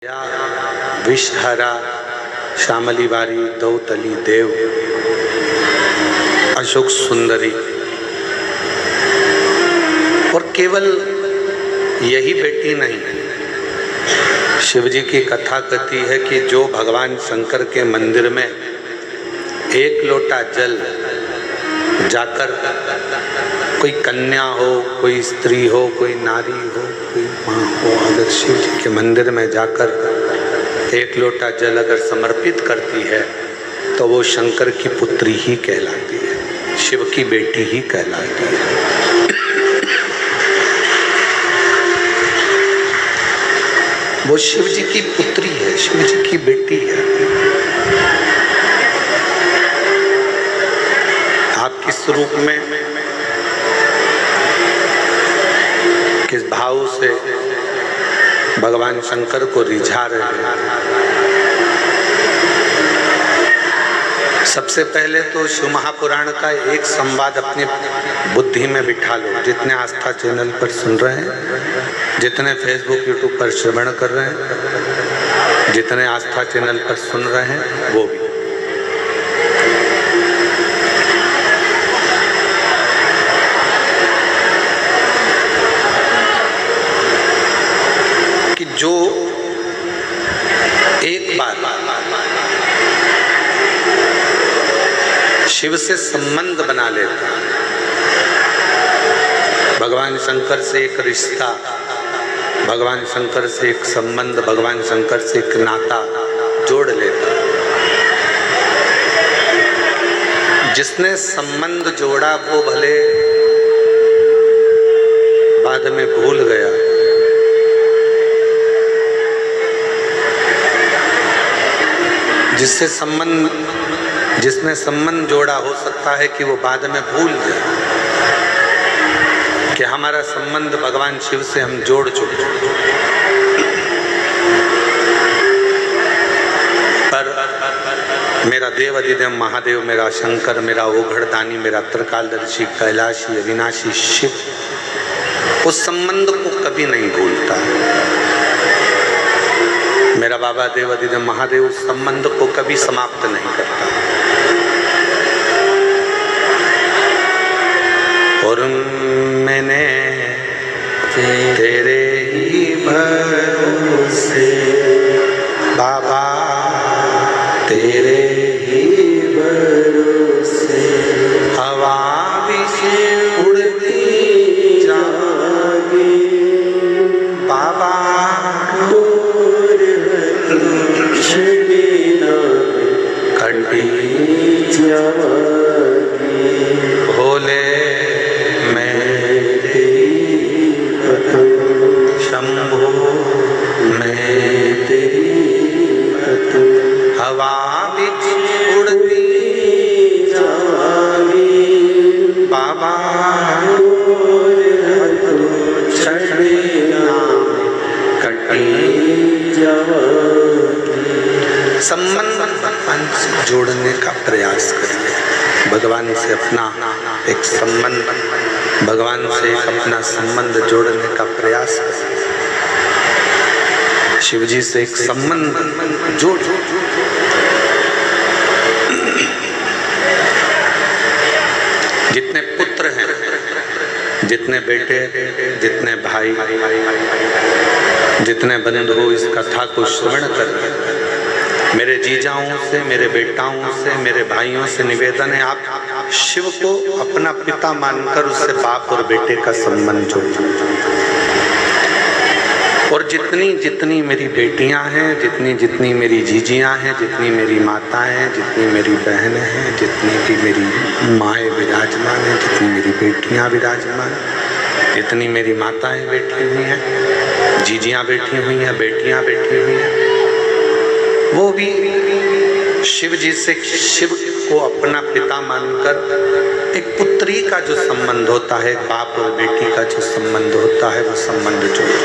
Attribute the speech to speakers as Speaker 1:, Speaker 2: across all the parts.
Speaker 1: या विषहरा श्यामली बारी दौतली देव अशोक सुंदरी। और केवल यही बेटी नहीं, शिवजी की कथा कहती है कि जो भगवान शंकर के मंदिर में एक लोटा जल जाकर कोई कन्या हो, कोई स्त्री हो, कोई नारी हो, कोई माँ हो, अगर शिव जी के मंदिर में जाकर एक लोटा जल अगर समर्पित करती है तो वो शंकर की पुत्री ही कहलाती है, शिव की बेटी ही कहलाती है। वो शिव जी की पुत्री है, शिव जी की बेटी है। आप किस रूप में, किस भाव से भगवान शंकर को रिझा रहे हैं। सबसे पहले तो शिव महापुराण का एक संवाद अपनी बुद्धि में बिठा लो। जितने आस्था चैनल पर सुन रहे हैं, जितने फेसबुक यूट्यूब पर श्रवण कर रहे हैं, जितने आस्था चैनल पर सुन रहे हैं, वो भी कि जो एक बार शिव से संबंध बना लेता, भगवान शंकर से एक रिश्ता, भगवान शंकर से एक संबंध, भगवान शंकर से एक नाता जोड़ लेता। जिसने संबंध जोड़ा वो भले बाद में भूल गया, जिसने संबंध जोड़ा हो सकता है कि वो बाद में भूल जाए कि हमारा संबंध भगवान शिव से हम जोड़ चुके। पर मेरा देव अधिदेव महादेव, मेरा शंकर, मेरा ओघड़दानी, मेरा त्रिकालदर्शी, कैलाशी, अविनाशी शिव उस संबंध को कभी नहीं भूलता। मेरा बाबा देव अधिदेव महादेव उस संबंध को कभी समाप्त नहीं करता। और मैंने तेरे ही भरोसे बाबा, तेरे ही भरोसे हवा भी से उड़ती जागी बाबा, भोले मैं तेरी शंभो, मैं तेरी हवा बिच उड़ती जागी बाबा, संबंध भगवान से जोड़ने का प्रयास करिए। भगवान से अपना एक संबंध, भगवान से अपना संबंध जोड़ने का प्रयास करिए। शिव जी से एक संबंध जोड़। जितने पुत्र हैं, जितने बेटे, जितने भाई, जितने बंधु इस कथा को श्रवण कर रहे हैं, मेरे जीजाओं से, मेरे बेटाओं से, मेरे भाइयों से निवेदन है, आप शिव को अपना पिता मानकर उससे बाप और बेटे का संबंध जोड़िए। और जितनी जितनी मेरी बेटियां हैं, जितनी जितनी मेरी जीजियां हैं, जितनी मेरी माताएं हैं, जितनी मेरी बहनें हैं, जितनी भी मेरी माएँ विराजमान हैं, जितनी मेरी बेटियां विराजमान, जितनी मेरी माताएं बैठी हुई हैं, जीजियां बैठी हुई हैं, बेटियां बैठी हुई हैं, वो भी शिव जी से, शिव को अपना पिता मानकर एक पुत्री का जो संबंध होता है, बाप और बेटी का जो संबंध होता है, वो संबंध जोड़ो।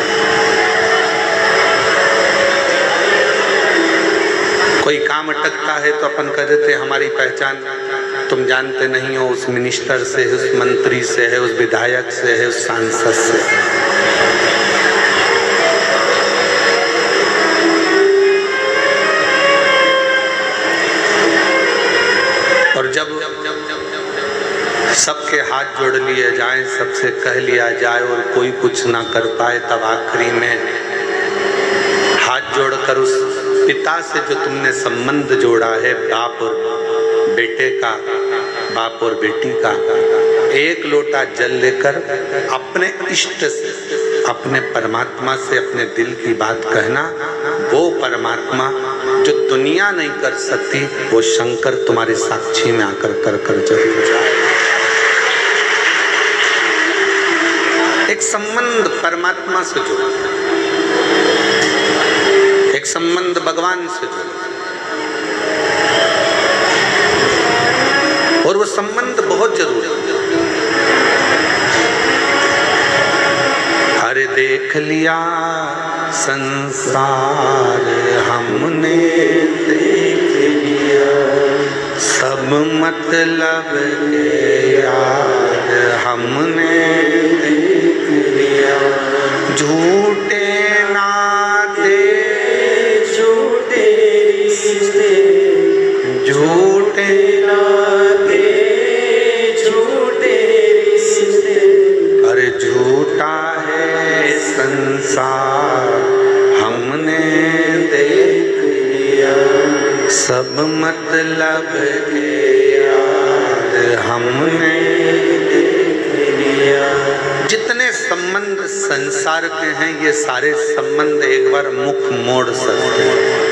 Speaker 1: कोई काम अटकता है तो अपन कह देते हमारी पहचान तुम जानते नहीं हो, उस मिनिस्टर से है, उस मंत्री से है, उस विधायक से है, उस सांसद से। हाथ जोड़ लिए जाएं, सबसे कह लिया जाए और कोई कुछ ना कर पाए, तब आखिरी में हाथ जोड़कर उस पिता से जो तुमने संबंध जोड़ा है, बाप और बेटे का, बाप और बेटी का, एक लोटा जल लेकर अपने इष्ट से, अपने परमात्मा से अपने दिल की बात कहना। वो परमात्मा जो दुनिया नहीं कर सकती, वो शंकर तुम्हारे साक्षी में आकर कर जरूर जाए। एक संबंध परमात्मा से जोड़ो, एक संबंध भगवान से जोड़ो, और वो संबंध बहुत जरूरी है। अरे देख लिया संसार हमने, देख लिया सब मतलब के यार हमने, देख लिया झूठे नाते झूठे रिश्ते, झूठे नाते झूठे रिश्ते, अरे झूठा है संसार हमने देख लिया सब मतलब के यार हमने देख लिया। जितने संबंध संसार के हैं, ये सारे संबंध एक बार मुख मोड़ सकते हैं।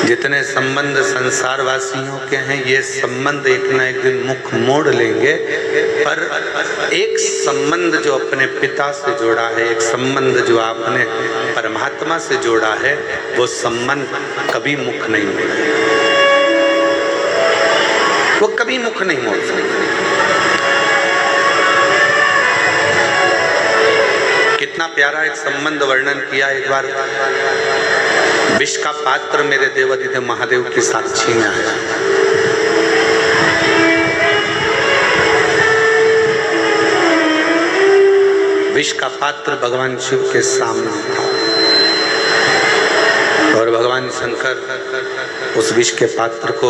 Speaker 1: जितने संबंध संसार वासियों के हैं, ये संबंध एक ना एक दिन मुख मोड़ लेंगे, पर एक संबंध जो अपने पिता से जोड़ा है, एक संबंध जो आपने परमात्मा से जोड़ा है, वो संबंध कभी मुख नहीं मोड़ेगा, वो कभी मुख नहीं मोड़ सकता। कितना प्यारा एक संबंध वर्णन किया एक बार। विष का पात्र मेरे देवाधिदेव महादेव की साक्षी में आया। विष का पात्र भगवान शिव के सामने था और भगवान शंकर उस विष के पात्र को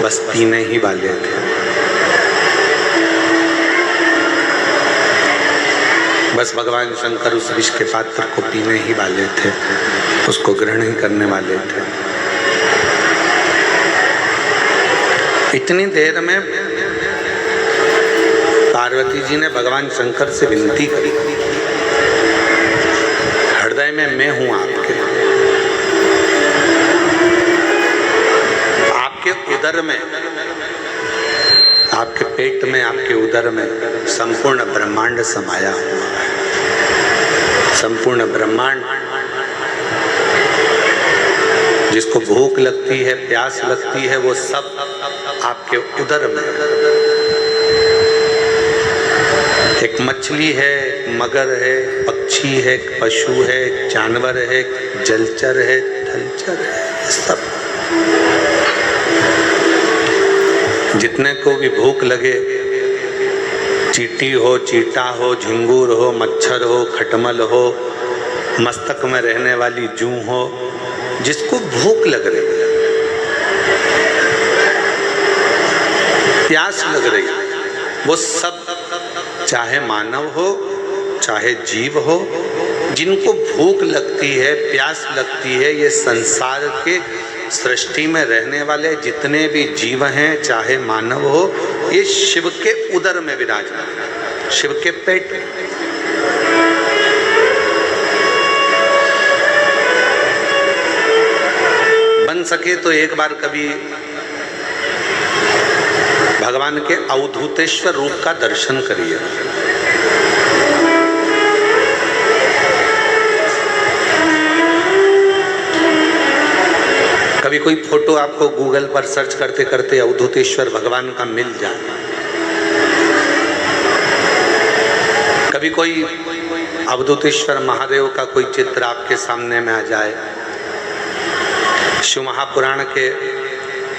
Speaker 1: बस पीने ही वाले थे। बस भगवान शंकर उस विष के पात्र को पीने ही वाले थे, उसको ग्रहण ही करने वाले थे। इतनी देर में पार्वती जी ने भगवान शंकर से विनती करी, हृदय में मैं हूं आपके, आपके उदर में, आपके पेट में, आपके उदर में संपूर्ण ब्रह्मांड समाया हुआ है। संपूर्ण ब्रह्मांड, जिसको भूख लगती है, प्यास लगती है, वो सब आपके उदर में। एक मछली है, मगर है, पक्षी है, पशु है, जानवर है, जलचर है, थलचर है, सब जितने को भी भूख लगे, चींटी हो, चीटा हो, झिंगूर हो, मच्छर हो, खटमल हो, मस्तक में रहने वाली जू हो, जिसको भूख लग रही है, प्यास लग रही है, वो सब चाहे मानव हो चाहे जीव हो, जिनको भूख लगती है, प्यास लगती है, ये संसार के सृष्टि में रहने वाले जितने भी जीव हैं, चाहे मानव हो, ये शिव के उदर में विराजमान, शिव के पेट में। बन सके तो एक बार कभी भगवान के अवधूतेश्वर रूप का दर्शन करिए। कभी कोई फोटो आपको गूगल पर सर्च करते करते अवधूतेश्वर भगवान का मिल जाए, कभी कोई अवधूतेश्वर महादेव का कोई चित्र आपके सामने में आ जाए, शिव महापुराण के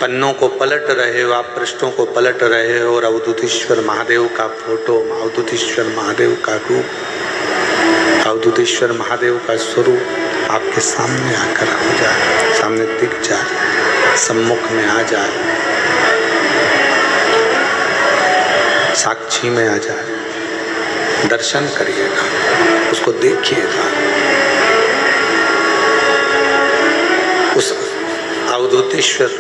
Speaker 1: पन्नों को पलट रहे हो, आप पृष्ठों को पलट रहे हो और अवधूतेश्वर महादेव का फोटो, अवधूतेश्वर महादेव का रूप, अवधूतेश्वर महादेव का स्वरूप आपके सामने आकर हो जाए, सामने दिख जाए, सम्मुख में आ जाए, साक्षी में आ जाए, दर्शन करिएगा, उसको देखिएगा। उस अवधूतेश्वर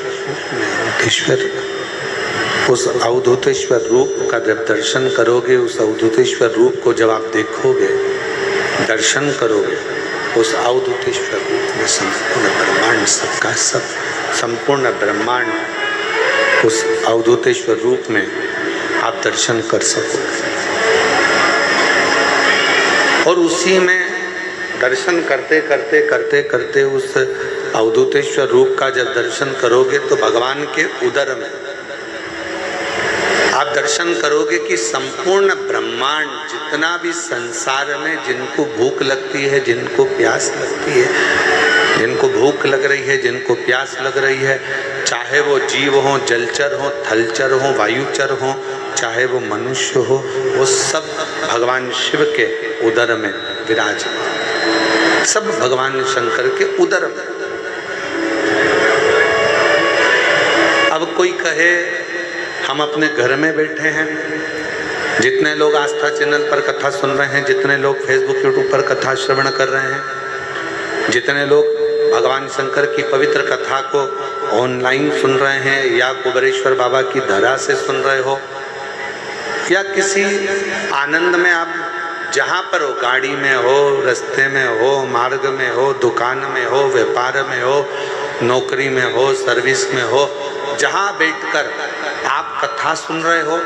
Speaker 1: उस अवधूतेश्वर रूप का जब दर्शन करोगे, उस अवधूतेश्वर रूप को जब आप देखोगे, दर्शन करोगे, उस अवधूतेश्वर रूप में संपूर्ण ब्रह्मांड, सबका सब संपूर्ण ब्रह्मांड उस अवधूतेश्वर रूप में आप दर्शन कर सकोगे। और उसी में दर्शन करते करते करते करते उस अवधूतेश्वर रूप का जब दर्शन करोगे तो भगवान के उदर में आप दर्शन करोगे कि संपूर्ण ब्रह्मांड, जितना भी संसार में जिनको भूख लगती है, जिनको प्यास लगती है, जिनको भूख लग रही है, जिनको प्यास लग रही है, चाहे वो जीव हो, जलचर हो, थलचर हो, वायुचर हो, चाहे वो मनुष्य हो, वो सब भगवान शिव के उदर में विराजमान, सब भगवान शंकर के उदर में। अब कोई कहे हम अपने घर में बैठे हैं, जितने लोग आस्था चैनल पर कथा सुन रहे हैं, जितने लोग फेसबुक यूट्यूब पर कथा श्रवण कर रहे हैं, जितने लोग भगवान शंकर की पवित्र कथा को ऑनलाइन सुन रहे हैं या कुबेरेश्वर बाबा की धरा से सुन रहे हो, या किसी आनंद में आप जहाँ पर हो, गाड़ी में हो, रास्ते में हो, मार्ग में हो, दुकान में हो, व्यापार में हो, नौकरी में हो, सर्विस में हो, जहाँ बैठकर आप कथा सुन रहे हो,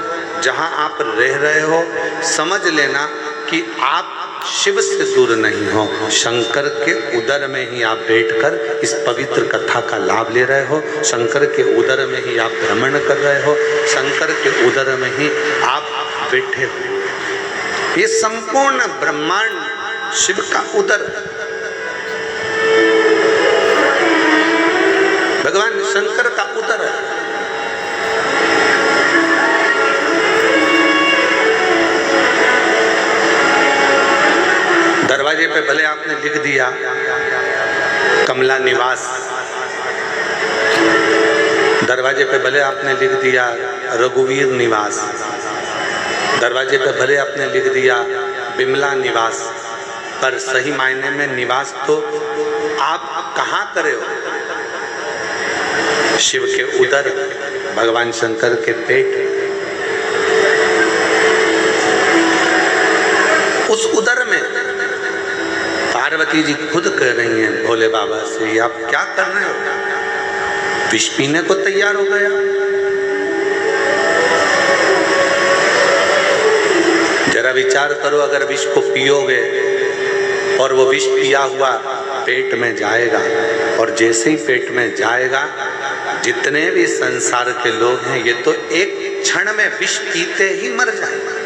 Speaker 1: जहाँ आप रह रहे हो, समझ लेना कि आप शिव से दूर नहीं हो, शंकर के उदर में ही आप बैठकर इस पवित्र कथा का लाभ ले रहे हो, शंकर के उदर में ही आप भ्रमण कर रहे हो, शंकर के उदर में ही आप बैठे हो। ये संपूर्ण ब्रह्मांड शिव का उदर, भगवान शंकर का उदर है। दरवाजे पे भले आपने लिख दिया कमला निवास, दरवाजे पे भले आपने लिख दिया रघुवीर निवास, दरवाजे पे भले आपने लिख दिया बिमला निवास, पर सही मायने में निवास तो आप कहाँ करे हो? शिव के उदर, भगवान शंकर के पेट, उस उदर में पार्वती जी खुद कह रही हैं भोले बाबा से, आप क्या कर रहे हो? विष पीने को तैयार हो गया। जरा विचार करो, अगर विष को पियोगे और वो विष पिया हुआ पेट में जाएगा, और जैसे ही पेट में जाएगा, जितने भी संसार के लोग हैं ये तो एक क्षण में विष पीते ही मर जाएंगे,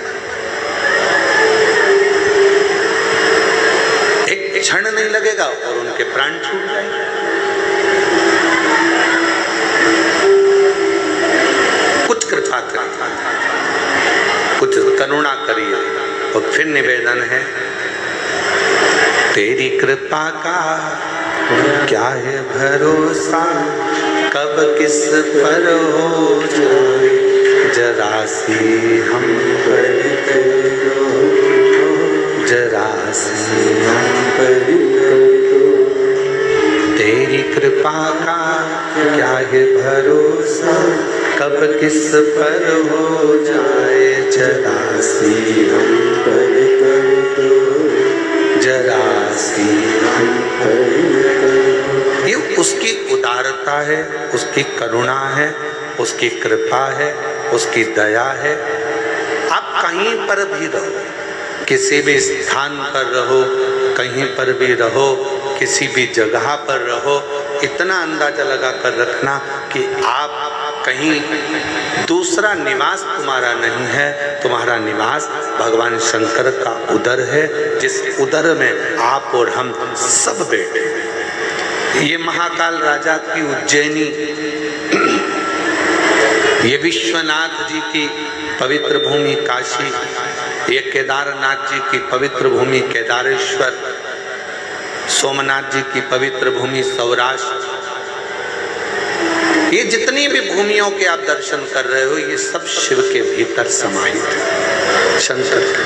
Speaker 1: एक क्षण नहीं लगेगा और उनके प्राण छूट जाएंगे। कुछ कृपा करिए, कुछ करुणा करिए। और फिर निवेदन है, तेरी कृपा का क्या है भरोसा, कब किस पर हो जाए, जरा सी हम पर करो, जरा सी हम पर करो। तेरी कृपा का क्या है भरोसा, कब किस पर हो जाए, जरा सी हम पर करो, जरा सी हम पर करो। ये उसकी उदारता है, उसकी करुणा है, उसकी कृपा है, उसकी दया है। आप कहीं पर भी रहो, किसी भी स्थान पर रहो, कहीं पर भी रहो, किसी भी जगह पर रहो, इतना अंदाजा लगा कर रखना कि आप कहीं दूसरा निवास तुम्हारा नहीं है, तुम्हारा निवास भगवान शंकर का उदर है, जिस उदर में आप और हम सब बैठे हैं। ये महाकाल राजा की उज्जैनी, ये विश्वनाथ जी की पवित्र भूमि काशी, ये केदारनाथ जी की पवित्र भूमि केदारेश्वर, सोमनाथ जी की पवित्र भूमि सौराष्ट्र, ये जितनी भी भूमियों के आप दर्शन कर रहे हो, ये सब शिव के भीतर समाहित है, शंकर के।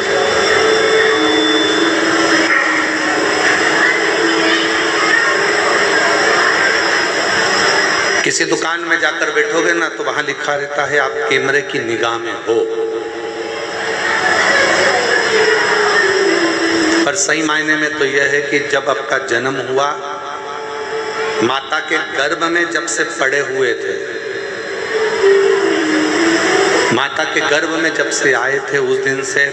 Speaker 1: किसी दुकान में जाकर बैठोगे ना तो वहां लिखा रहता है आप कैमरे की निगाह में हो, पर सही मायने में तो यह है कि जब आपका जन्म हुआ, माता के गर्भ में जब से पड़े हुए थे, माता के गर्भ में जब से आए थे, उस दिन से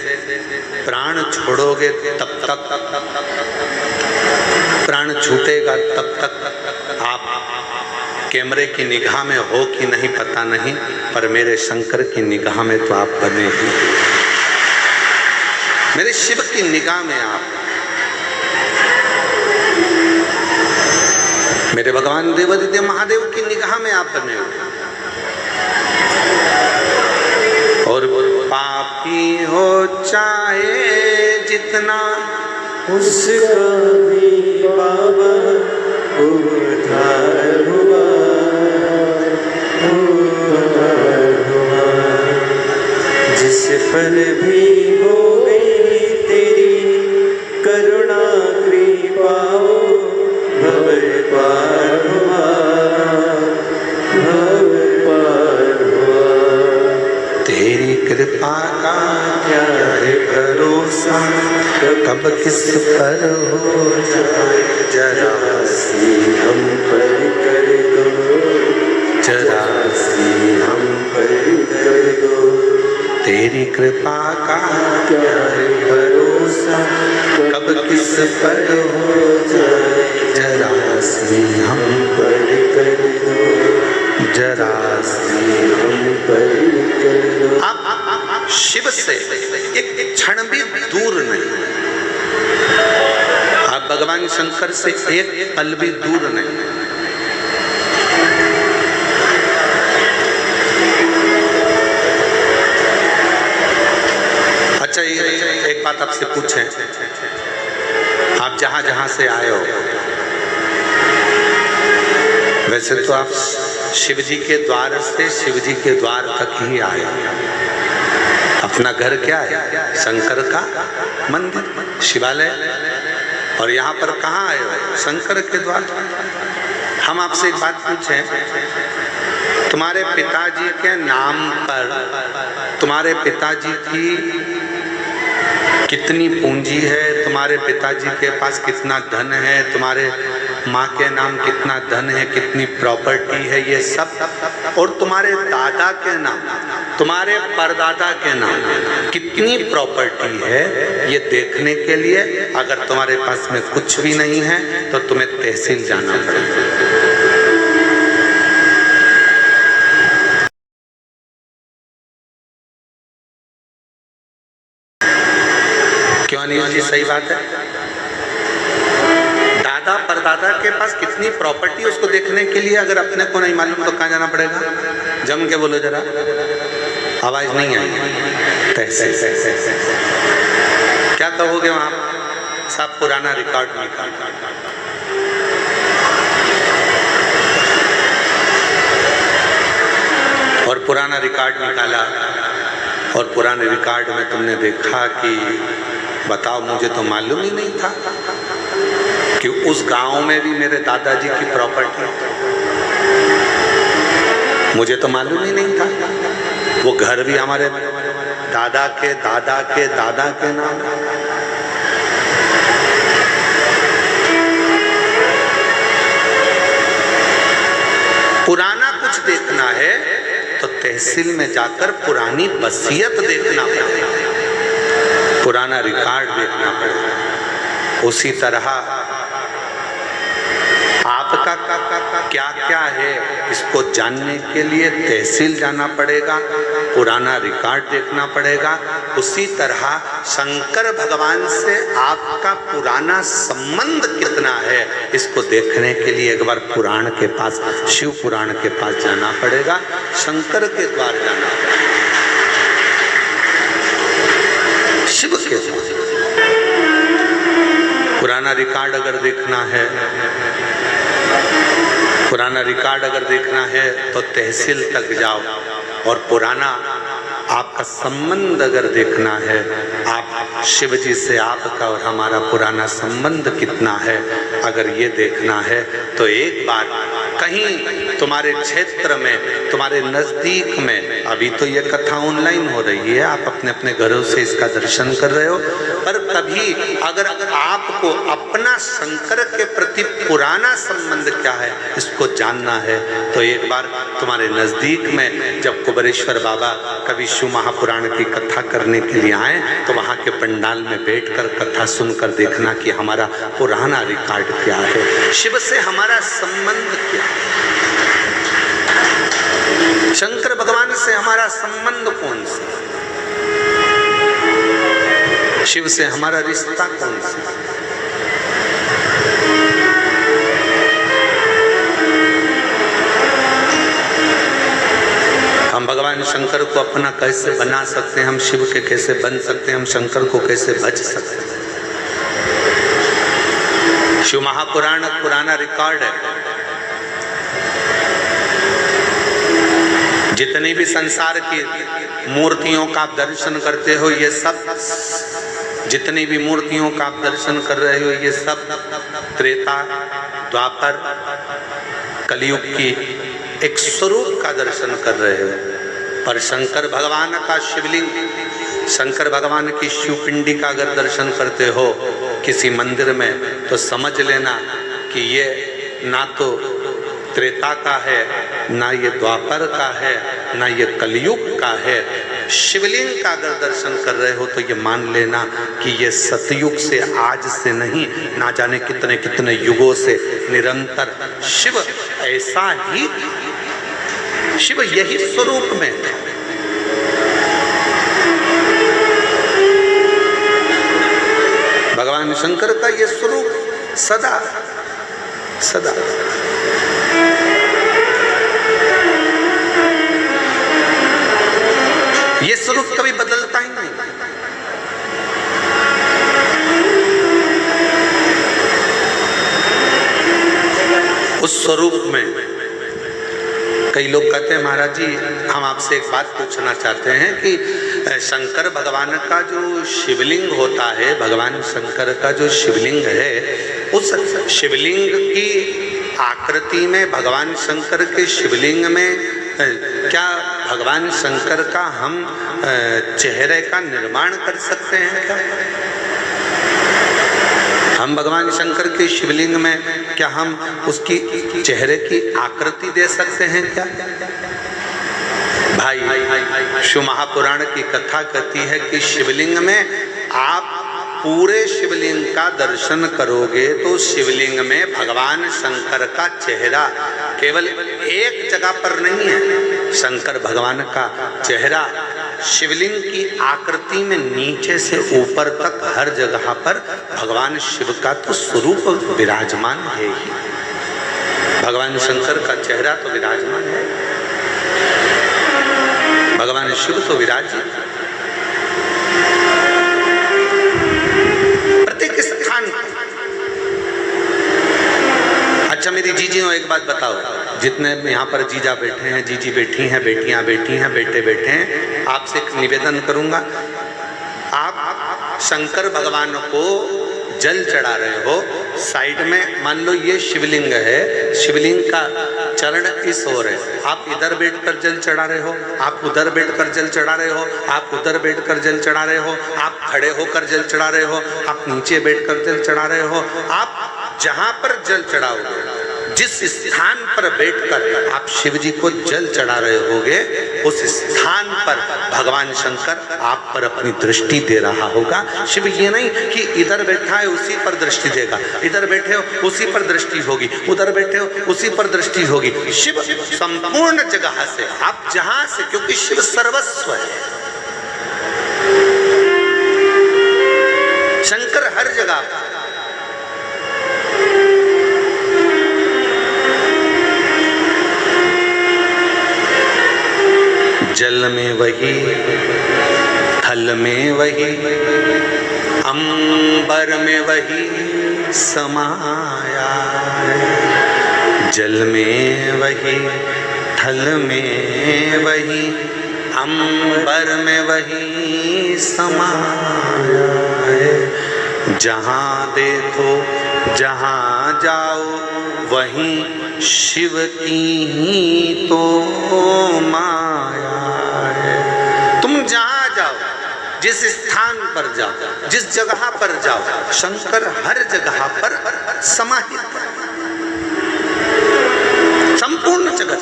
Speaker 1: प्राण छोड़ोगे तब तक, प्राण छूटेगा तब तक आप कैमरे की निगाह में हो कि नहीं पता नहीं, पर मेरे शंकर की निगाह में तो आप बने ही, मेरे शिव की निगाह में आप, मेरे भगवान देवादिदेव महादेव की निगाह में आप बने हो। और पापी हो चाहे जितना,
Speaker 2: उसका भी बाबा उद्धार हुआ, जिस पर भी हो गई तेरी करुणा कृपा, भव पार हुआ, भव पार हुआ।
Speaker 1: तेरी कृपा का क्या है भरोसा, कब किस पर हो जाए, जरा
Speaker 2: सी हम पर कर दो,
Speaker 1: जरा
Speaker 2: सी हम पर कर दो।
Speaker 1: तेरी कृपा का
Speaker 2: क्या है भरोसा,
Speaker 1: कब किस पर
Speaker 2: हो जाए,
Speaker 1: जरा सी हम
Speaker 2: पर कर दो,
Speaker 1: जरा
Speaker 2: सी हम पर कर दो।
Speaker 1: आप शिव से एक क्षण भी दूर नहीं, आप भगवान शंकर से एक पल भी दूर नहीं। अच्छा, एक बात आपसे पूछें, आप जहां जहां से आए हो, वैसे तो आप शिव जी के द्वार से शिव जी के द्वार तक ही आए। अपना घर क्या है? शंकर का मंदिर, शिवालय। और यहाँ पर कहाँ आए हो? शंकर के द्वार। हम आपसे एक बात पूछें, तुम्हारे पिताजी के नाम पर तुम्हारे पिताजी की कितनी पूंजी है, तुम्हारे पिताजी के पास कितना धन है, तुम्हारे माँ के नाम कितना धन है, कितनी प्रॉपर्टी है, ये सब, और तुम्हारे दादा के नाम, तुम्हारे परदादा के नाम कितनी प्रॉपर्टी है, ये देखने के लिए अगर तुम्हारे पास में कुछ भी नहीं है तो तुम्हें तहसील जाना पड़ेगा। क्यों अनिल जी, सही बात है। दादा परदादा के पास कितनी प्रॉपर्टी, उसको देखने के लिए अगर अपने को नहीं मालूम तो कहाँ जाना पड़ेगा? जम के बोलो जरा, आवाज नहीं आई। तहसील। क्या कहोगे वहां? सब पुराना रिकॉर्ड निकाल, और पुराना रिकॉर्ड निकाला, और पुराने रिकॉर्ड में तुमने देखा कि बताओ, मुझे तो मालूम ही नहीं था कि उस गांव में भी मेरे दादाजी की प्रॉपर्टी, मुझे तो मालूम ही नहीं था। वो घर भी हमारे दादा के दादा के दादा के नाम। पुराना कुछ देखना है तो तहसील में जाकर पुरानी वसीयत देखना पड़ेगा, पुराना रिकॉर्ड देखना पड़ेगा। उसी तरह आपका क्या क्या है, इसको जानने के लिए तहसील जाना पड़ेगा, पुराना रिकॉर्ड देखना पड़ेगा। उसी तरह शंकर भगवान से आपका पुराना संबंध कितना है, इसको देखने के लिए एक बार पुराण के पास, शिव पुराण के पास जाना पड़ेगा, शंकर के द्वार जाना पड़ेगा, शिव के द्वार। पुराना रिकॉर्ड अगर देखना है, पुराना पुराना रिकॉर्ड अगर देखना है तो तहसील तक जाओ, और पुराना आपका संबंध अगर देखना है, आप शिव जी से आपका और हमारा पुराना संबंध कितना है, अगर ये देखना है तो एक बार कहीं तुम्हारे क्षेत्र में, तुम्हारे नज़दीक में, अभी तो ये कथा ऑनलाइन हो रही है, आप अपने अपने घरों से इसका दर्शन कर रहे हो, पर कभी अगर आपको अपना शंकर के प्रति पुराना संबंध क्या है इसको जानना है, तो एक बार तुम्हारे नज़दीक में जब कुबेरेश्वर बाबा कभी शिव महापुराण की कथा करने के लिए आए तो वहाँ के पंडाल में बैठकर कथा सुनकर देखना कि हमारा पुराना रिकॉर्ड क्या है, शिव से हमारा संबंध क्या है, शंकर भगवान से हमारा संबंध कौन सा, शिव से हमारा रिश्ता कौन सा। हम भगवान शंकर को अपना कैसे बना सकते हैं, हम शिव के कैसे बन सकते हैं, हम शंकर को कैसे भज सकते हैं। शिव महापुराण पुराना रिकॉर्ड है, जितनी भी संसार की मूर्तियों का आप दर्शन करते हो, ये सब, जितनी भी मूर्तियों का आप दर्शन कर रहे हो, ये सब त्रेता द्वापर कलयुग की एक स्वरूप का दर्शन कर रहे हो। पर शंकर भगवान का शिवलिंग, शंकर भगवान की शिवपिंडी का अगर दर्शन करते हो किसी मंदिर में, तो समझ लेना कि ये ना तो त्रेता का है, ना ये द्वापर का है, ना ये कलयुग का है। शिवलिंग का अगर दर्शन कर रहे हो तो ये मान लेना कि ये सतयुग से, आज से नहीं, ना जाने कितने कितने युगों से निरंतर शिव ऐसा ही, शिव यही स्वरूप में था। भगवान शंकर का ये स्वरूप सदा सदा ये स्वरूप कभी बदलता ही नहीं। उस स्वरूप में कई लोग कहते हैं महाराज जी हम आपसे एक बात पूछना चाहते हैं कि शंकर भगवान का जो शिवलिंग होता है, भगवान शंकर का जो शिवलिंग है, उस शिवलिंग की आकृति में, भगवान शंकर के शिवलिंग में क्या भगवान शंकर का हम चेहरे का निर्माण कर सकते हैं क्या? हम भगवान शंकर के शिवलिंग में क्या हम उसकी चेहरे की आकृति दे सकते हैं क्या? भाई शिव महापुराण की कथा कहती है कि शिवलिंग में आप पूरे शिवलिंग का दर्शन करोगे तो शिवलिंग में भगवान शंकर का चेहरा केवल एक जगह पर नहीं है। शंकर भगवान का चेहरा शिवलिंग की आकृति में नीचे से ऊपर तक हर जगह पर भगवान शिव का तो स्वरूप विराजमान है ही। भगवान शंकर का चेहरा तो विराजमान है, भगवान शिव तो विराजित प्रत्येक स्थान। अच्छा मेरी जीजियों एक बात बताओ, जितने यहाँ पर जीजा बैठे हैं, जीजी बैठी हैं, बेटियां बैठी हैं, बेटे बैठे हैं, आपसे एक निवेदन करूंगा, आप शंकर भगवान को जल चढ़ा रहे हो, साइड में मान लो ये शिवलिंग है, शिवलिंग का चरण इस ओर है, आप इधर बैठकर जल चढ़ा रहे हो, आप उधर बैठकर जल चढ़ा रहे हो, आप उधर बैठकर जल चढ़ा रहे हो, आप खड़े होकर जल चढ़ा रहे हो, आप नीचे बैठकर जल चढ़ा रहे हो, आप जहां पर जल चढ़ाओगे, जिस स्थान पर बैठकर आप शिव जी को जल चढ़ा रहे होगे, उस स्थान पर भगवान शंकर आप पर अपनी दृष्टि दे रहा होगा। शिव ये नहीं कि इधर बैठा है उसी पर दृष्टि देगा, इधर बैठे हो उसी पर दृष्टि होगी, उधर बैठे हो उसी पर दृष्टि होगी। शिव संपूर्ण जगह से, आप जहां से, क्योंकि शिव सर्वस्व है, शंकर हर जगह। जल में वही, थल में वही, अंबर में वही समाया है। जल में वही, थल में वही, अंबर में वही समाया है। जहाँ देखो जहाँ जाओ वहीं शिव की ही तो माया है। तुम जहाँ जाओ, जिस स्थान पर जाओ, जिस जगह पर जाओ, शंकर हर जगह पर समाहित है, संपूर्ण जगत।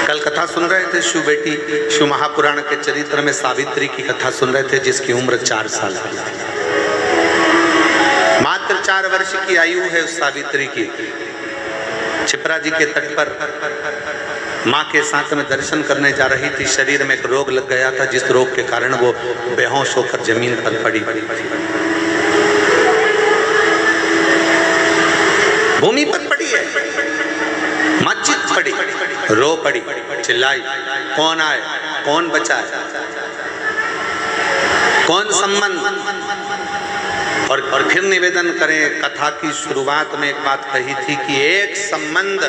Speaker 1: कल कथा सुन रहे थे शिव बेटी, शिव महापुराण के चरित्र में सावित्री की कथा सुन रहे थे, जिसकी उम्र 4 साल की थी। मात्र 4 वर्ष की आयु है उस सावित्री की। छिपरा जी के तट पर माँ के साथ में दर्शन करने जा रही थी। शरीर में एक रोग लग गया था, जिस रोग के कारण वो बेहोश होकर जमीन पर पड़ी। भूमि पर पड़ी है, मस्जिद पड़ी, रो पड़ी, चिल्लाई, कौन आए, कौन बचाए, कौन संबंध। और फिर निवेदन करें, कथा की शुरुआत में एक बात कही थी कि एक संबंध,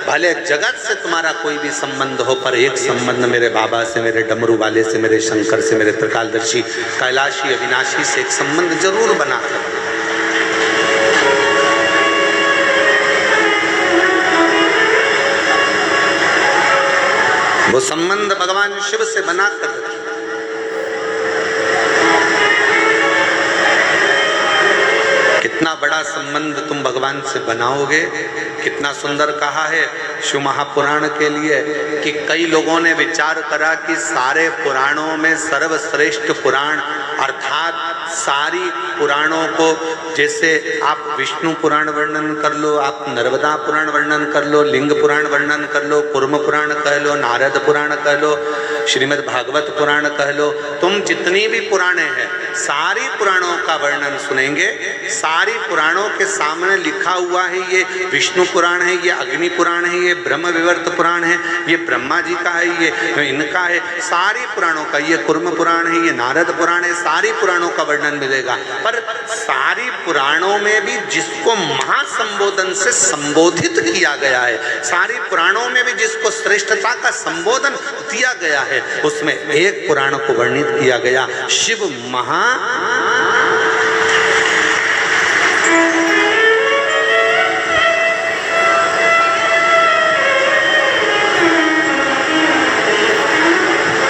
Speaker 1: भले जगत से तुम्हारा कोई भी संबंध हो, पर एक संबंध मेरे बाबा से, मेरे डमरू वाले से, मेरे शंकर से, मेरे त्रिकालदर्शी कैलाशी अविनाशी से एक संबंध जरूर बना। वो संबंध भगवान शिव से बनाकर कितना बड़ा संबंध तुम भगवान से बनाओगे। कितना सुंदर कहा है शिव महापुराण के लिए कि कई लोगों ने विचार करा कि सारे पुराणों में सर्वश्रेष्ठ पुराण अर्थात सारी पुराणों को, जैसे आप विष्णु पुराण वर्णन कर लो, आप नर्मदा पुराण वर्णन कर लो, लिंग पुराण वर्णन कर लो, कूर्म पुराण कह लो, नारद पुराण कह लो, श्रीमद् भागवत पुराण कह लो, तुम जितनी भी पुराणे हैं सारी पुराणों का वर्णन सुनेंगे। सारी पुराणों के सामने लिखा हुआ है, ये विष्णु पुराण है, ये अग्नि पुराण है, ये ब्रह्म विवर्त पुराण है, ये ब्रह्मा जी का है, ये इनका है, सारी पुराणों का, ये कूर्म पुराण है, ये नारद पुराण है, सारी पुराणों का वर्णन मिलेगा। पर सारी पुराणों में भी जिसको महासंबोधन से संबोधित किया गया है, सारी पुराणों में भी जिसको श्रेष्ठता का संबोधन दिया गया है, उसमें एक पुराण को वर्णित किया गया, शिव महा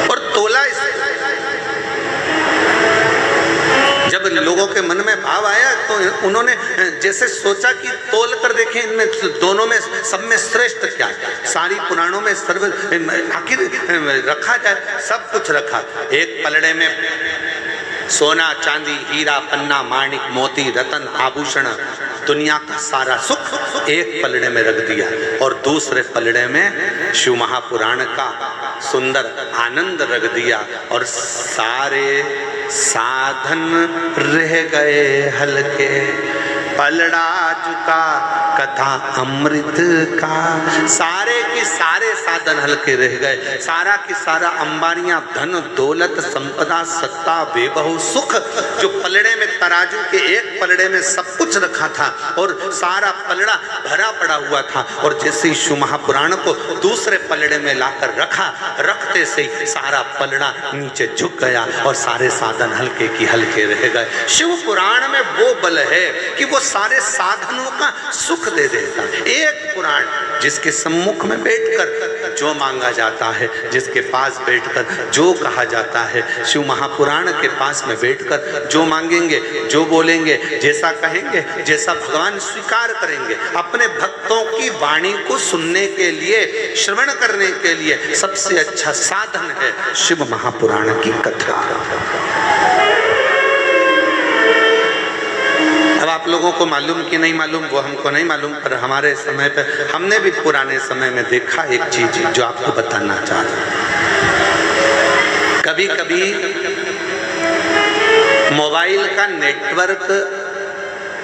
Speaker 1: और तोला। जब लोगों के मन में भाव आया तो उन्होंने जैसे सोचा कि तोल कर देखें इनमें दोनों में सब में श्रेष्ठ क्या है। सारी पुराणों में सर्व आखिर रखा जाए, सब कुछ रखा। एक पलड़े में सोना चांदी हीरा पन्ना माणिक मोती रतन आभूषण दुनिया का सारा सुख एक पलड़े में रख दिया, और दूसरे पलड़े में शिव महापुराण का सुंदर आनंद रख दिया, और सारे साधन रह गए हल्के। पलड़ा झुका कथा अमृत का, सारे के सारे साधन हल्के रह गए। सारा की सारा अंबानियां, धन दौलत संपदा सत्ता वैभव सुख, जो पलड़े में तराजू के एक पलड़े में सब कुछ रखा था और सारा पलड़ा भरा पड़ा हुआ था, और जैसे ही शिव महापुराण को दूसरे पलड़े में लाकर रखा, रखते से सारा पलड़ा नीचे झुक गया और सारे साधन हल्के की हल्के रह गए। शिव पुराण में वो बल है कि वो सारे साधनों का सुख दे देता है। एक पुराण जिसके सम्मुख में बैठकर जो मांगा जाता है, जिसके पास बैठकर जो कहा जाता है, शिव महापुराण के पास में बैठकर जो मांगेंगे, जो बोलेंगे, जैसा कहेंगे, जैसा भगवान स्वीकार करेंगे। अपने भक्तों की वाणी को सुनने के लिए, श्रवण करने के लिए सबसे अच्छा साधन है शिव महापुराण की कथा। अब आप लोगों को मालूम कि नहीं मालूम वो हमको नहीं मालूम, पर हमारे समय पे हमने भी पुराने समय में देखा एक चीज जो आपको बताना चाहता हूं। कभी कभी मोबाइल का नेटवर्क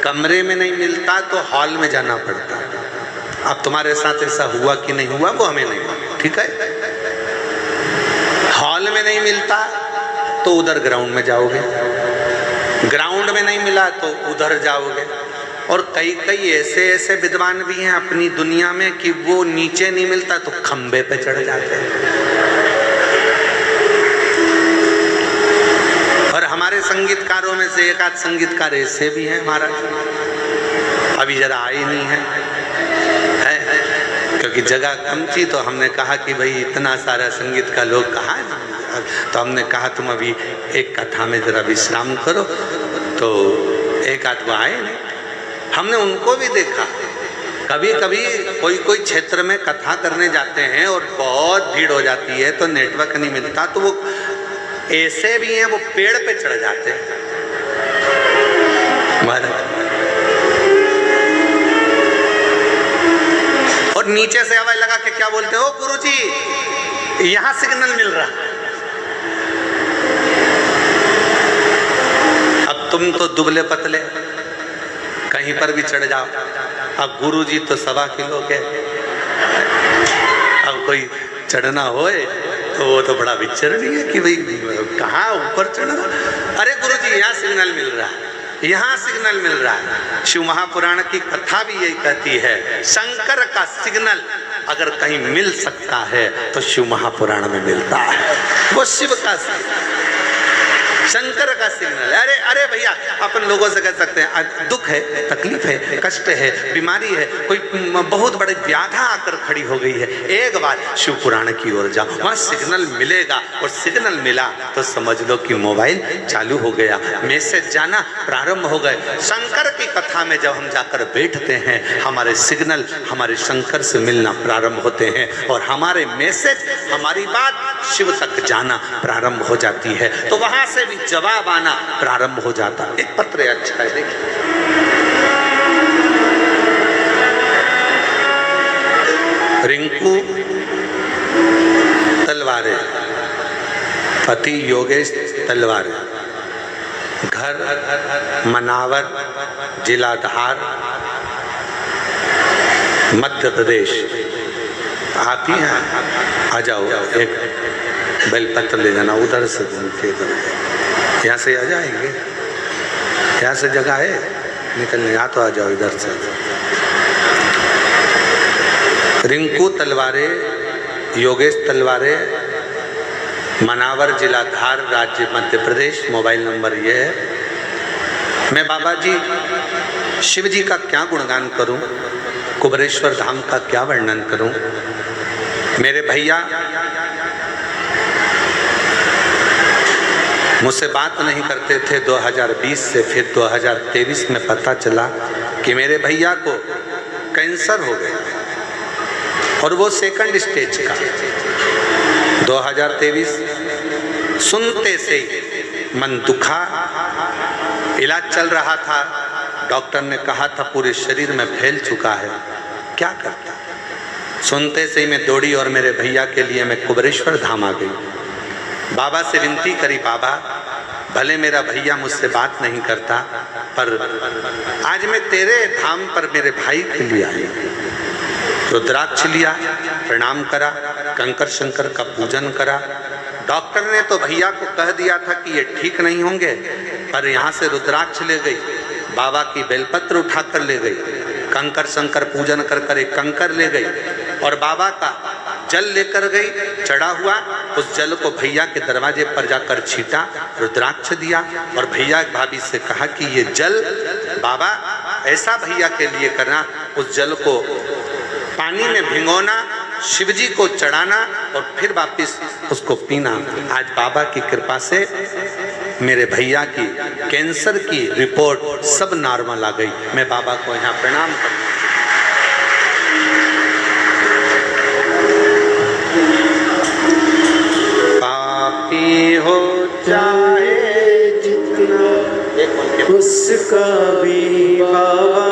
Speaker 1: कमरे में नहीं मिलता तो हॉल में जाना पड़ता। अब तुम्हारे साथ ऐसा हुआ कि नहीं हुआ वो हमें नहीं मालूम, ठीक है। हॉल में नहीं मिलता तो उधर ग्राउंड में जाओगे, ग्राउंड में नहीं मिला तो उधर जाओगे, और कई कई ऐसे ऐसे विद्वान भी हैं अपनी दुनिया में कि वो नीचे नहीं मिलता तो खंबे पे चढ़ जाते हैं। और हमारे संगीतकारों में से एक आध संगीतकार ऐसे भी हैं महाराज, अभी जरा आए नहीं है, क्योंकि जगह कम थी तो हमने कहा कि भाई इतना सारा संगीत का लोग कहाँ है, तो हमने कहा तुम अभी एक कथा में जरा विश्राम करो, तो एक आध वो आए नहीं। हमने उनको भी देखा, कभी कभी कोई कोई क्षेत्र में कथा करने जाते हैं और बहुत भीड़ हो जाती है तो नेटवर्क नहीं मिलता, तो वो ऐसे भी हैं वो पेड़ पे चढ़ जाते हैं महाराज, और नीचे से आवाज लगा के क्या बोलते हो, गुरुजी यहां सिग्नल मिल रहा। अब तुम तो दुबले पतले कहीं पर भी चढ़ जाओ, अब गुरुजी तो 1.25 किलो के, अब कोई चढ़ना होए तो वो तो बड़ा विचरणीय है कि भाई कहाँ ऊपर चढ़ना। अरे गुरुजी यहाँ सिग्नल मिल रहा है, यहाँ सिग्नल मिल रहा है। शिव महापुराण की कथा भी यही कहती है, शंकर का सिग्नल अगर कहीं मिल सकता है तो शिव महापुराण में मिलता है, वो शिव का शंकर का सिग्नल। अरे अरे भैया अपन लोगों से कह सकते हैं दुख है, तकलीफ है, कष्ट है, बीमारी है, कोई बहुत बड़ी व्याधा आकर खड़ी हो गई है, एक बार शिव पुराण की ओर जाओ, वहाँ सिग्नल मिलेगा। और सिग्नल मिला तो समझ लो कि मोबाइल चालू हो गया, मैसेज जाना प्रारंभ हो गए। शंकर की कथा में जब हम जाकर बैठते हैं हमारे सिग्नल हमारे शंकर से मिलना प्रारंभ होते हैं और हमारे मैसेज हमारी बात शिव तक जाना प्रारंभ हो जाती है, तो वहां से भी जवाब आना प्रारंभ हो जाता। एक पत्र अच्छा है, देखिए रिंकू तलवारे, पति योगेश तलवारे, घर मनावर, जिला धार, मध्य प्रदेश। आप ही हैं, आ जाओ, एक बेलपत्र ले जाना उधर से घूमते, यहाँ से आ जाएंगे, यहाँ से जगह है निकलने, यहाँ तो आ जाओ इधर से। रिंकू तलवारे, योगेश तलवारे, मनावर, जिला धार, राज्य मध्य प्रदेश। मोबाइल नंबर ये है। मैं बाबा जी शिव जी का क्या गुणगान करूं, कुबेरेश्वर धाम का क्या वर्णन करूं। मेरे भैया मुझसे बात नहीं करते थे 2020 से, फिर 2023 में पता चला कि मेरे भैया को कैंसर हो गया और वो सेकंड स्टेज का। 2023 सुनते से ही मन दुखा, इलाज चल रहा था, डॉक्टर ने कहा था पूरे शरीर में फैल चुका है, क्या करता। सुनते से ही मैं दौड़ी और मेरे भैया के लिए मैं कुबेरेश्वर धाम आ गई। बाबा से विनती करी, बाबा भले मेरा भैया मुझसे बात नहीं करता पर आज मैं तेरे धाम पर मेरे भाई के लिए आई। रुद्राक्ष लिया, प्रणाम करा, कंकर शंकर का पूजन करा। डॉक्टर ने तो भैया को कह दिया था कि ये ठीक नहीं होंगे, पर यहाँ से रुद्राक्ष ले गई, बाबा की बेलपत्र उठाकर ले गई, कंकर शंकर पूजन कर कर एक कंकर ले गई और बाबा का जल लेकर गई, चढ़ा हुआ। उस जल को भैया के दरवाजे पर जाकर छीटा, रुद्राक्ष दिया और भैया भाभी से कहा कि ये जल बाबा ऐसा भैया के लिए करना, उस जल को पानी में भिगोना, शिव जी को चढ़ाना और फिर वापिस उसको पीना। आज बाबा की कृपा से मेरे भैया की कैंसर की रिपोर्ट सब नॉर्मल आ गई। मैं बाबा को यहाँ प्रणाम करता हूँ। पापी हो
Speaker 2: चाहे जितना उसका भी बाबा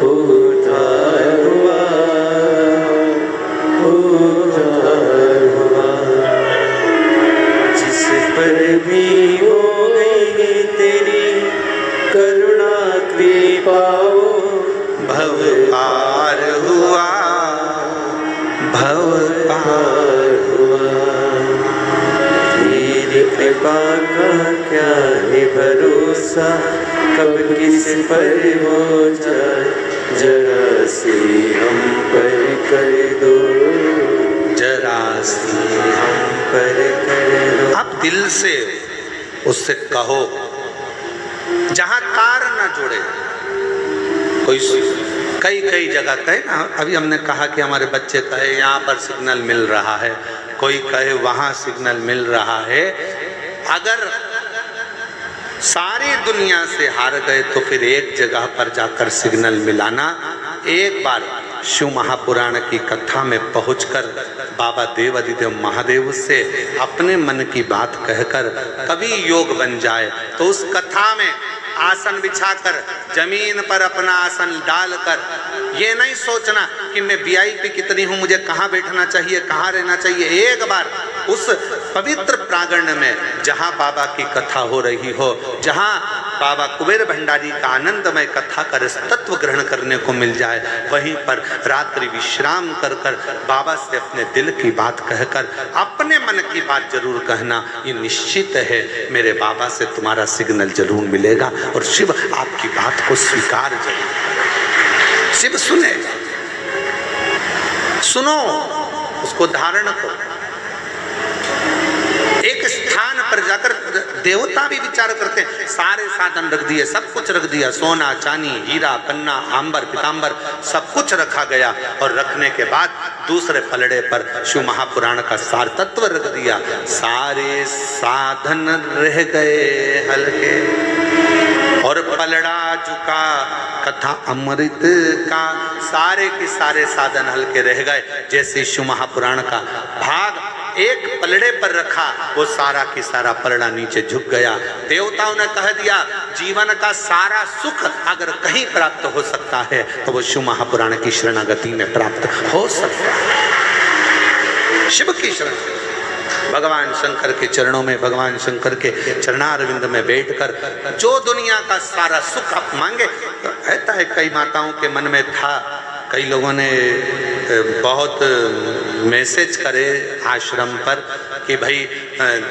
Speaker 2: उद्धार हुआ, उद्धार हुआ। जिस पर भी हो गई तेरी करुणा कृपा,
Speaker 1: भव पार हुआ, भव पार
Speaker 2: हुआ। तेरी कृपा का क्या है भरोसा, कब किस पर हो जाए, जरा सी हम पर कर दो,
Speaker 1: जरा सी
Speaker 2: हम पर कर दो।
Speaker 1: आप दिल से उससे कहो, जहां तार न जुड़े। कोई कई कई जगह कहे ना, अभी हमने कहा कि हमारे बच्चे कहे यहाँ पर सिग्नल मिल रहा है, कोई कहे वहां सिग्नल मिल रहा है। अगर सारी दुनिया से हार गए तो फिर एक जगह पर जाकर सिग्नल मिलाना। एक बार शिव महापुराण की कथा में पहुंचकर बाबा देव अधिदेव महादेव से अपने मन की बात कहकर कभी योग बन जाए तो उस कथा में आसन बिछाकर जमीन पर अपना आसन डालकर ये नहीं सोचना कि मैं वीआईपी कितनी हूँ, मुझे कहाँ बैठना चाहिए, कहाँ रहना चाहिए। एक बार उस पवित्र प्रांगण में जहाँ बाबा की कथा हो रही हो, जहाँ बाबा कुबेर भंडारी का आनंदमय कथा कर तत्व ग्रहण करने को मिल जाए, वहीं पर रात्रि विश्राम कर कर बाबा से अपने दिल की बात कहकर अपने मन की बात जरूर कहना। ये निश्चित है मेरे बाबा से तुम्हारा सिग्नल जरूर मिलेगा और शिव आपकी बात को स्वीकार जरूर करेगा। शिव सुनेगा। सुनो, उसको धारण करो। एक स्थान पर जाकर देवता भी विचार करते हैं, सारे साधन रख दिए, सब कुछ रख दिया, सोना चांदी हीरा पन्ना आंबर पीतांबर सब कुछ रखा गया और रखने के बाद दूसरे पलड़े पर शिव महापुराण का सार तत्व रख दिया। सारे साधन रह गए हल्के और पलड़ा झुका कथा अमृत का। सारे के सारे साधन हल्के रह गए। जैसे शिव महापुराण का भाग एक पलड़े पर रखा, वो सारा की सारा पलड़ा नीचे झुक गया। देवताओं ने कह दिया जीवन का सारा सुख अगर कहीं प्राप्त हो सकता है तो वो शिव महापुराण की शरणागति में प्राप्त हो सकता है। शिव की शरण, भगवान शंकर के चरणों में, भगवान शंकर के चरणारविंद में बैठकर जो दुनिया का सारा सुख आप मांगे। कहता है कई माताओं के मन में था, कई लोगों ने बहुत मैसेज करे आश्रम पर कि भाई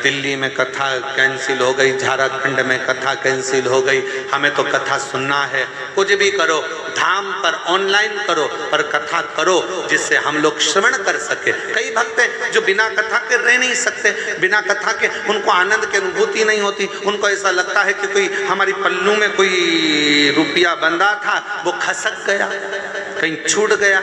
Speaker 1: दिल्ली में कथा कैंसिल हो गई, झारखंड में कथा कैंसिल हो गई, हमें तो कथा सुनना है। कुछ भी करो, धाम पर ऑनलाइन करो पर कथा करो जिससे हम लोग श्रवण कर सके। कई भक्त हैं जो बिना कथा के रह नहीं सकते, बिना कथा के उनको आनंद की अनुभूति नहीं होती। उनको ऐसा लगता है कि कोई हमारी पल्लू में कोई रुपया बंधा था, वो खसक गया, कहीं छूट गया।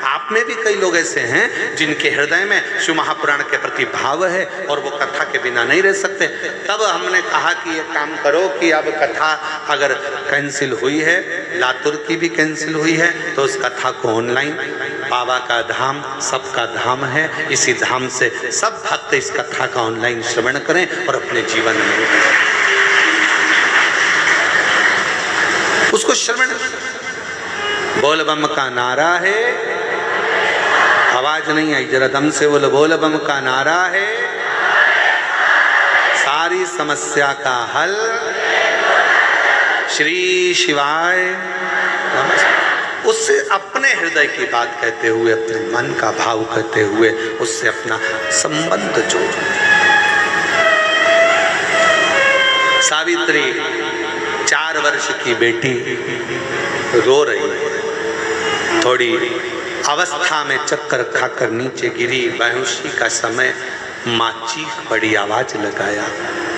Speaker 1: आप में भी कई लोग ऐसे हैं जिनके हृदय में शिव महापुराण के प्रति भाव है और वो कथा के बिना नहीं रह सकते। तब हमने कहा कि ये काम करो कि अब कथा अगर कैंसिल हुई है, लातूर की भी कैंसिल हुई है, तो उस कथा को ऑनलाइन, बाबा का धाम सबका धाम है, इसी धाम से सब भक्त इस कथा का ऑनलाइन श्रवण करें और अपने जीवन में उसको श्रवण। बोल बम का नारा है, आवाज नहीं आई, जरा दम से बोलो। बोल बम का नारा है, सारी समस्या का हल श्री शिवाय। उससे अपने हृदय की बात कहते हुए, अपने मन का भाव कहते हुए उससे अपना संबंध जोड़ो। सावित्री 4 वर्ष की बेटी रो रही है, थोड़ी अवस्था में चक्कर खाकर नीचे गिरी। बेहोशी का समय, माँ चीख बड़ी आवाज लगाया,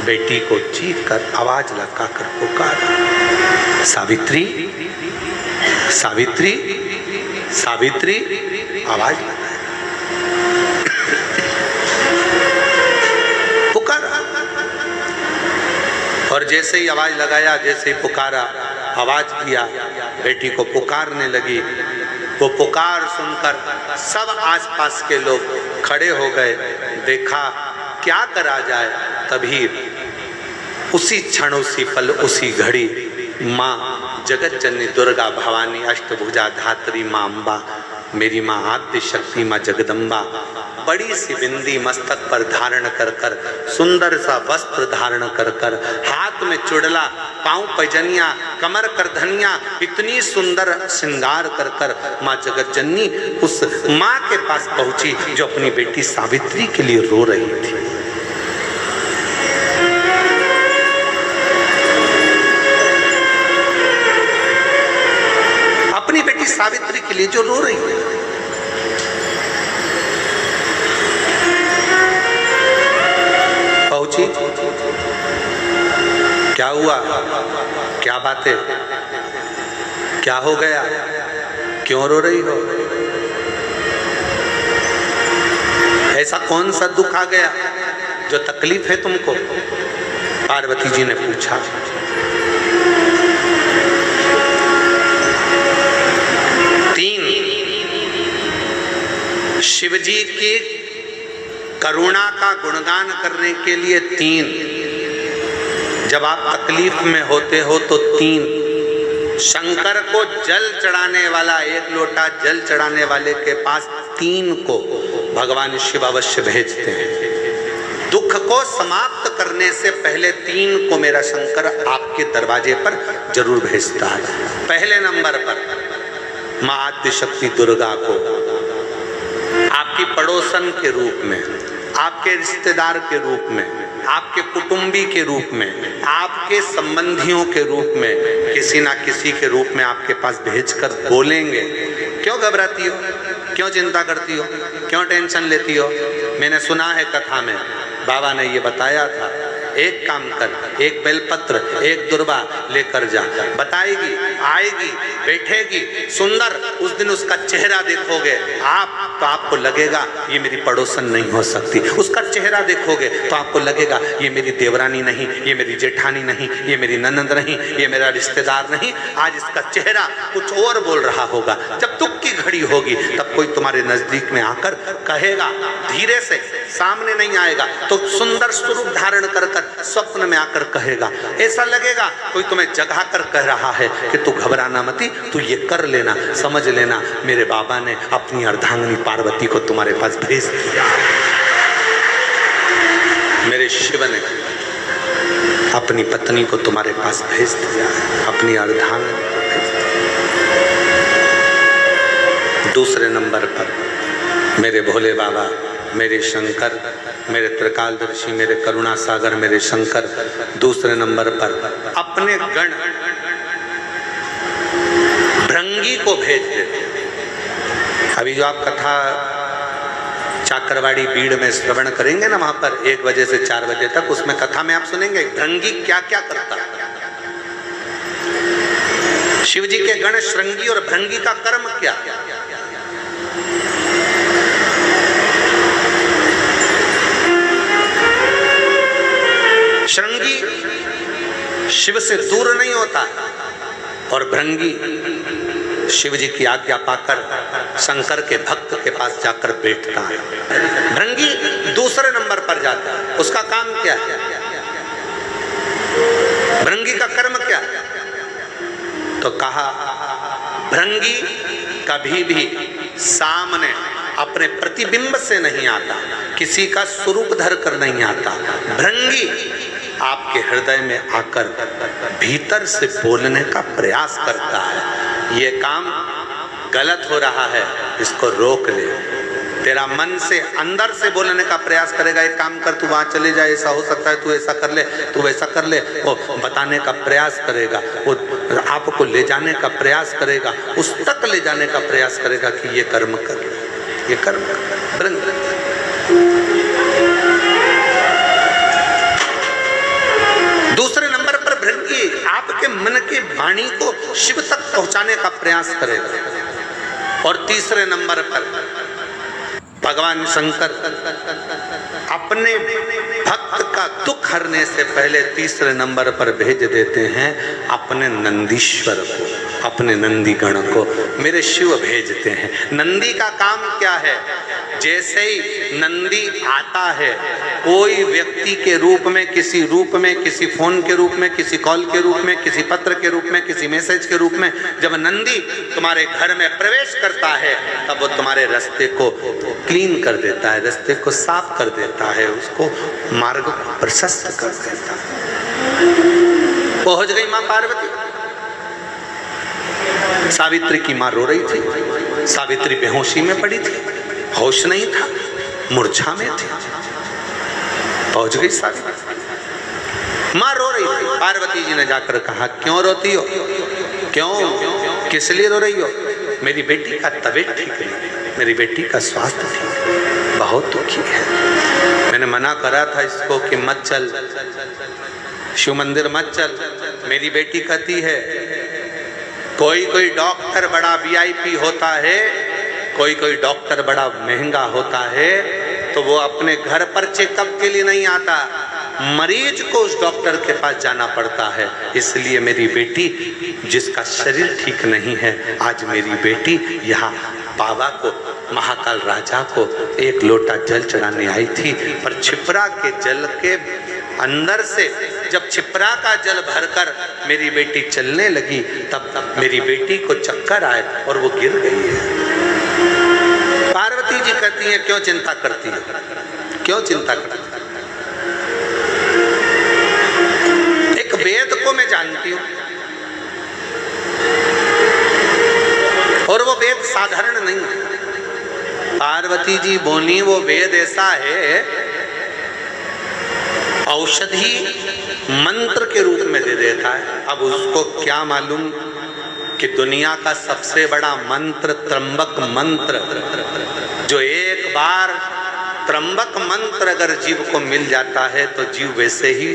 Speaker 1: बेटी को चीख कर आवाज लगाकर पुकारा, सावित्री सावित्री सावित्री, आवाज लगाया, पुकारा। और जैसे ही आवाज लगाया, जैसे ही पुकारा, आवाज दिया, बेटी को पुकारने लगी। वो पुकार सुनकर सब आसपास के लोग खड़े हो गए। देखा क्या करा जाए। तभी उसी क्षण, उसी पल, उसी घड़ी माँ जगत जननी दुर्गा भवानी अष्टभुजा धात्री माँ अम्बा, मेरी माँ आद्य शक्ति माँ जगदम्बा, बड़ी सी बिंदी मस्तक पर धारण कर कर, सुंदर सा वस्त्र धारण कर कर, हाथ में चुड़ला, पांव पैजनिया, कमर करधनिया, इतनी सुंदर श्रृंगार कर कर माँ जगत जननी उस माँ के पास पहुंची जो अपनी बेटी सावित्री के लिए रो रही थी। बेटी सावित्री के लिए जो रो रही है। पहुंची, क्या हुआ, क्या बात है, क्या हो गया, क्यों रो रही हो, ऐसा कौन सा दुख आ गया जो तकलीफ है तुमको? पार्वती जी ने पूछा। तीन, शिवजी की करुणा का गुणगान करने के लिए तीन, जब आप तकलीफ में होते हो तो तीन, शंकर को जल चढ़ाने वाला, एक लोटा जल चढ़ाने वाले के पास तीन को भगवान शिव अवश्य भेजते हैं। दुख को समाप्त करने से पहले तीन को मेरा शंकर आपके दरवाजे पर जरूर भेजता है। पहले नंबर पर मां आद्य शक्ति दुर्गा को आपकी पड़ोसन के रूप में, आपके रिश्तेदार के रूप में, आपके कुटुंबी के रूप में, आपके संबंधियों के रूप में, किसी ना किसी के रूप में आपके पास भेजकर बोलेंगे, क्यों घबराती हो, क्यों चिंता करती हो, क्यों टेंशन लेती हो? मैंने सुना है कथा में बाबा ने ये बताया था, एक काम कर, एक बेलपत्र, एक दुर्वा लेकर जा, बताएगी, आएगी, बैठेगी, सुंदर, उस दिन उसका चेहरा देखोगे आप तो आपको लगेगा ये मेरी पड़ोसन नहीं हो सकती। उसका चेहरा देखोगे तो आपको लगेगा ये मेरी देवरानी नहीं, ये मेरी जेठानी नहीं, ये मेरी ननंद नहीं, ये मेरा रिश्तेदार नहीं। आज इसका चेहरा कुछ और बोल रहा होगा। जब दुख की घड़ी होगी तब कोई तुम्हारे नजदीक में आकर कहेगा, धीरे से, सामने नहीं आएगा तो सुंदर स्वरूप धारण कर स्वप्न में आकर कहेगा। ऐसा लगेगा कोई तुम्हें जगा कर कह रहा है कि तू घबराना मती, तू ये कर लेना, समझ लेना मेरे बाबा ने अपनी अर्धांगिनी पार्वती को तुम्हारे पास भेज दिया, मेरे शिव ने अपनी पत्नी को तुम्हारे पास भेज दिया, अपनी अर्धांगिनी को भेज दिया। दूसरे नंबर पर मेरे भोले बाबा, मेरे शंकर, मेरे त्रिकालदर्शी, मेरे करुणा सागर, मेरे शंकर दूसरे नंबर पर अपने गण भृंगी को भेज देते। अभी जो आप कथा चाकरवाड़ी बीड़ में श्रवण करेंगे ना, वहां पर 1 बजे से 4 बजे तक, उसमें कथा में आप सुनेंगे भृंगी क्या क्या करता है। शिव जी के गण श्रृंगी और भृंगी का कर्म क्या? श्रृंगी शिव से दूर नहीं होता और भृंगी शिव जी की आज्ञा पाकर शंकर के भक्त के पास जाकर बैठता है। भृंगी दूसरे नंबर पर जाता है। उसका काम क्या है? भृंगी का कर्म क्या है? तो कहा भृंगी कभी भी सामने अपने प्रतिबिंब से नहीं आता, किसी का स्वरूप धर कर नहीं आता। भृंगी आपके हृदय में आकर भीतर से बोलने का प्रयास करता है। ये काम गलत हो रहा है, इसको रोक ले। तेरा मन से अंदर से बोलने का प्रयास करेगा, एक काम कर, तू वहां चले जा, ऐसा हो सकता है, तू ऐसा कर ले, तू वैसा कर ले। वो बताने का प्रयास करेगा, वो आपको ले जाने का प्रयास करेगा, उस तक ले जाने का प्रयास करेगा कि ये कर्म कर, ये कर्म कर। दूसरे नंबर पर भृंगी आपके मन के वाणी को शिव तक पहुंचाने का प्रयास करेगा। और तीसरे नंबर पर भगवान शंकर अपने भक्त का दुख हरने से पहले तीसरे नंबर पर भेज देते हैं अपने नंदीश्वर को, अपने नंदी गण को मेरे शिव भेजते हैं। नंदी का काम क्या है? जैसे ही नंदी आता है, कोई व्यक्ति के रूप में, किसी रूप में, किसी फोन के रूप में, किसी कॉल के रूप में, किसी पत्र के रूप में, किसी मैसेज के रूप में, जब नंदी तुम्हारे घर में प्रवेश करता है तब वो तुम्हारे रास्ते को क्लीन कर देता है, रास्ते को साफ कर देता है, उसको मार्ग प्रशस्त कर देता है। पहुंच गई मां पार्वती। सावित्री की मां रो रही थी, सावित्री बेहोशी में पड़ी थी, होश नहीं था, मूर्छा में थी। पहुंच गई सावित्री, मां रो रही थी। पार्वती जी ने जाकर कहा, क्यों रोती हो, क्यों, किस लिए रो रही हो? मेरी बेटी का तबीयत ठीक नहीं, मेरी बेटी का स्वास्थ्य ठीक, बहुत दुखी है। मैंने मना करा था इसको कि मत चल, शिव मंदिर मत चल। मेरी बेटी कहती है कोई डॉक्टर बड़ा वीआईपी होता है, कोई डॉक्टर बड़ा महंगा होता है, तो वो अपने घर पर चेकअप के लिए नहीं आता, मरीज को उस डॉक्टर के पास जाना पड़ता है। इसलिए मेरी बेटी जिसका शरीर ठीक नहीं है, आज मेरी बेटी यहाँ बाबा को, महाकाल राजा को एक लोटा जल चढ़ाने आई थी। पर छिपरा के जल के अंदर से जब छिपरा का जल भरकर मेरी बेटी चलने लगी, तब मेरी बेटी को चक्कर आए और वो गिर गई है। पार्वती जी कहती है क्यों चिंता करती है, क्यों चिंता करती है? एक वेद को मैं जानती हूं और वो वेद साधारण नहीं है। पार्वती जी बोली वो वेद ऐसा है, औषधि मंत्र के रूप में दे देता है। अब उसको क्या मालूम कि दुनिया का सबसे बड़ा मंत्र त्र्यंबक मंत्र, जो एक बार त्र्यंबक मंत्र अगर जीव को मिल जाता है तो जीव वैसे ही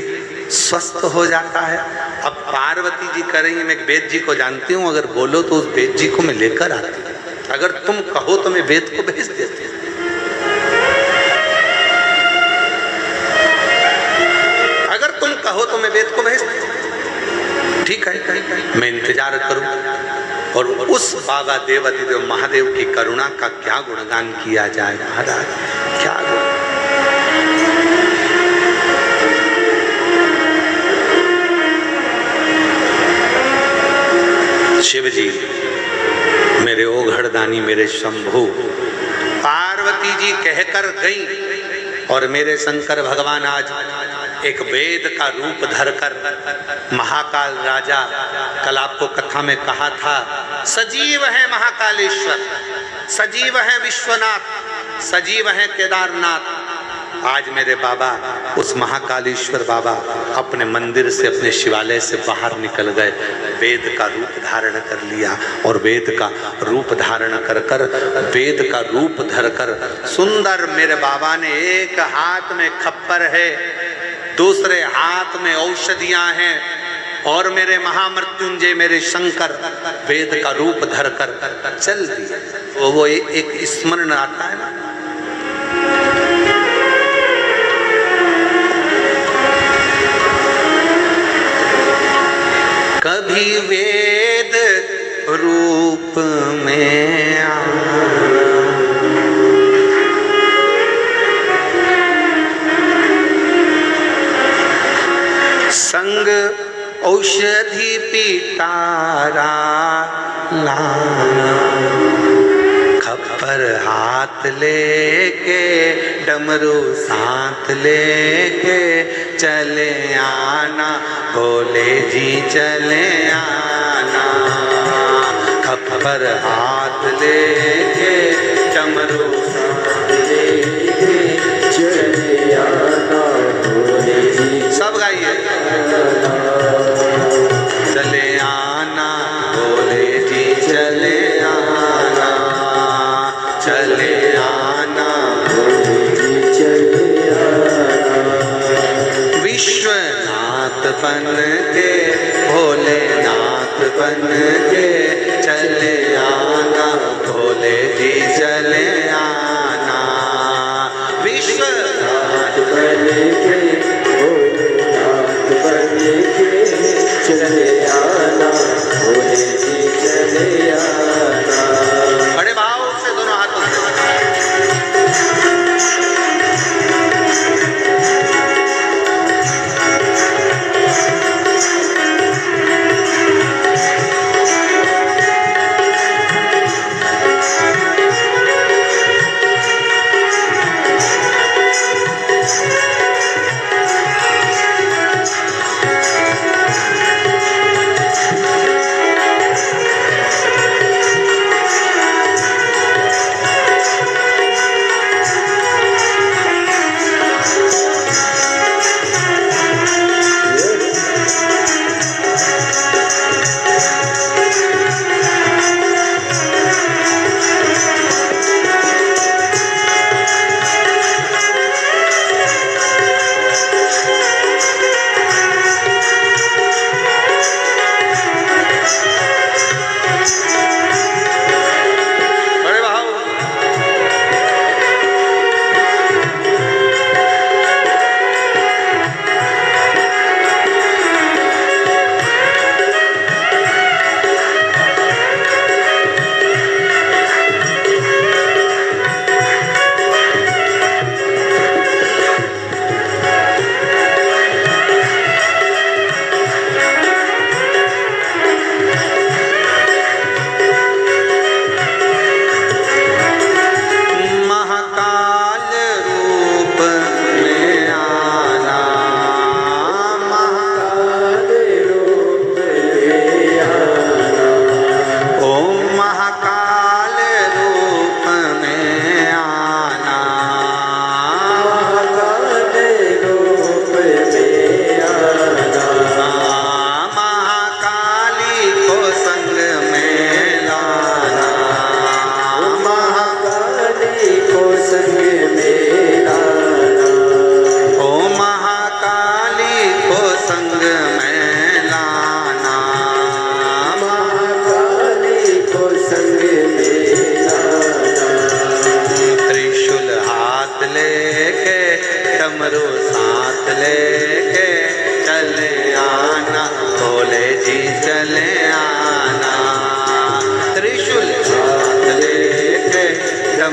Speaker 1: स्वस्थ हो जाता है। अब पार्वती जी कह रही है मैं वेद जी को जानती हूँ, अगर बोलो तो उस वेद जी को मैं लेकर आती हूँ, अगर तुम कहो तो मैं वेद को भेज देती हूँ। अगर तुम कहो तो मैं वेद को भेज देती हूँ। ठीक है, मैं इंतजार करूँ। और उस बाबा देवाधिदेव महादेव की करुणा का क्या गुणगान किया जाए महाराज, क्या शिव जी मेरे ओघड़दानी, मेरे शंभु। पार्वती जी कहकर गई और मेरे शंकर भगवान आज एक वेद का रूप धरकर महाकाल राजा, कल आपको कथा में कहा था, सजीव है महाकालेश्वर, सजीव है विश्वनाथ, सजीव है केदारनाथ। आज मेरे बाबा, उस महाकालेश्वर बाबा अपने मंदिर से, अपने शिवालय से बाहर निकल गए, वेद का रूप धारण कर लिया और वेद का रूप धारण कर कर, वेद का रूप धरकर सुंदर मेरे बाबा ने, एक हाथ में खप्पर है, दूसरे हाथ में औषधियां हैं, और मेरे महामृत्युंजय मेरे शंकर वेद का रूप धरकर चल दिए। वो एक स्मरण आता है ना, कभी वेद रूप में संग औषधि पिटारा लाना, खप्पर हाथ लेके डमरू साथ लेके चले आना, भोले जी चले आना, खप्पर हाथ लेके डमरू साथ लेके चले आना, भोले जी। सब गाइए, चले आना भोले जी, चले आना, चले आना भोले जी, चले आना, विश्वनाथ बन के, भोलेनाथ बन के चले आना, भोले जी चले आना, विश्वनाथ बन के, भोलेनाथ बन के चले आना, भोले जी चले आना। बड़े भाव से दोनों हाथों से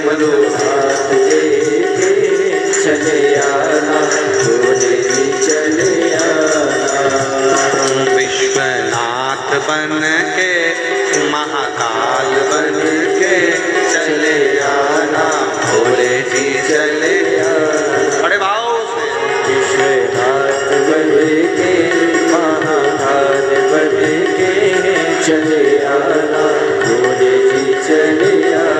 Speaker 2: डमरू हाथ लेके चले आना, भोले जी चले आना।
Speaker 1: विश्वनाथ बन के महाकाल बन के चले आना, भोले जी चले आना। बड़े भाव से
Speaker 2: विश्वनाथ बन के महाकाल बन के चले आना, भोले जी चले आना।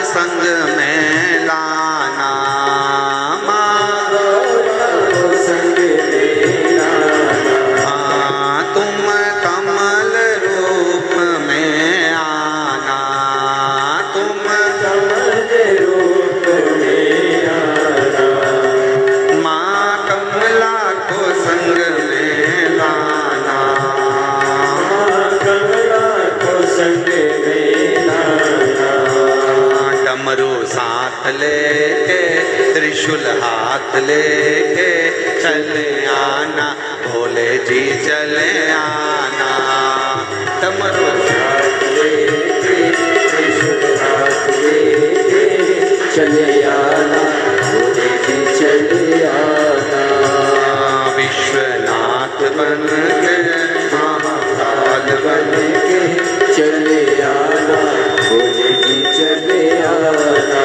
Speaker 1: संग में ला
Speaker 2: रूप में आना,
Speaker 1: माँ कमला को संग में लाना,
Speaker 2: कमला को संग में लाना,
Speaker 1: डमरू साथ लेके त्रिशूल हाथ लेके चले आना, भोले जी चले आना। डमरू
Speaker 2: हाथ लेके त्रिशूल हाथ लेके चले आना, भोले जी चले आना।
Speaker 1: विश्वनाथ बन के महाकाल बन
Speaker 2: के चले आना, भोले जी चले आना।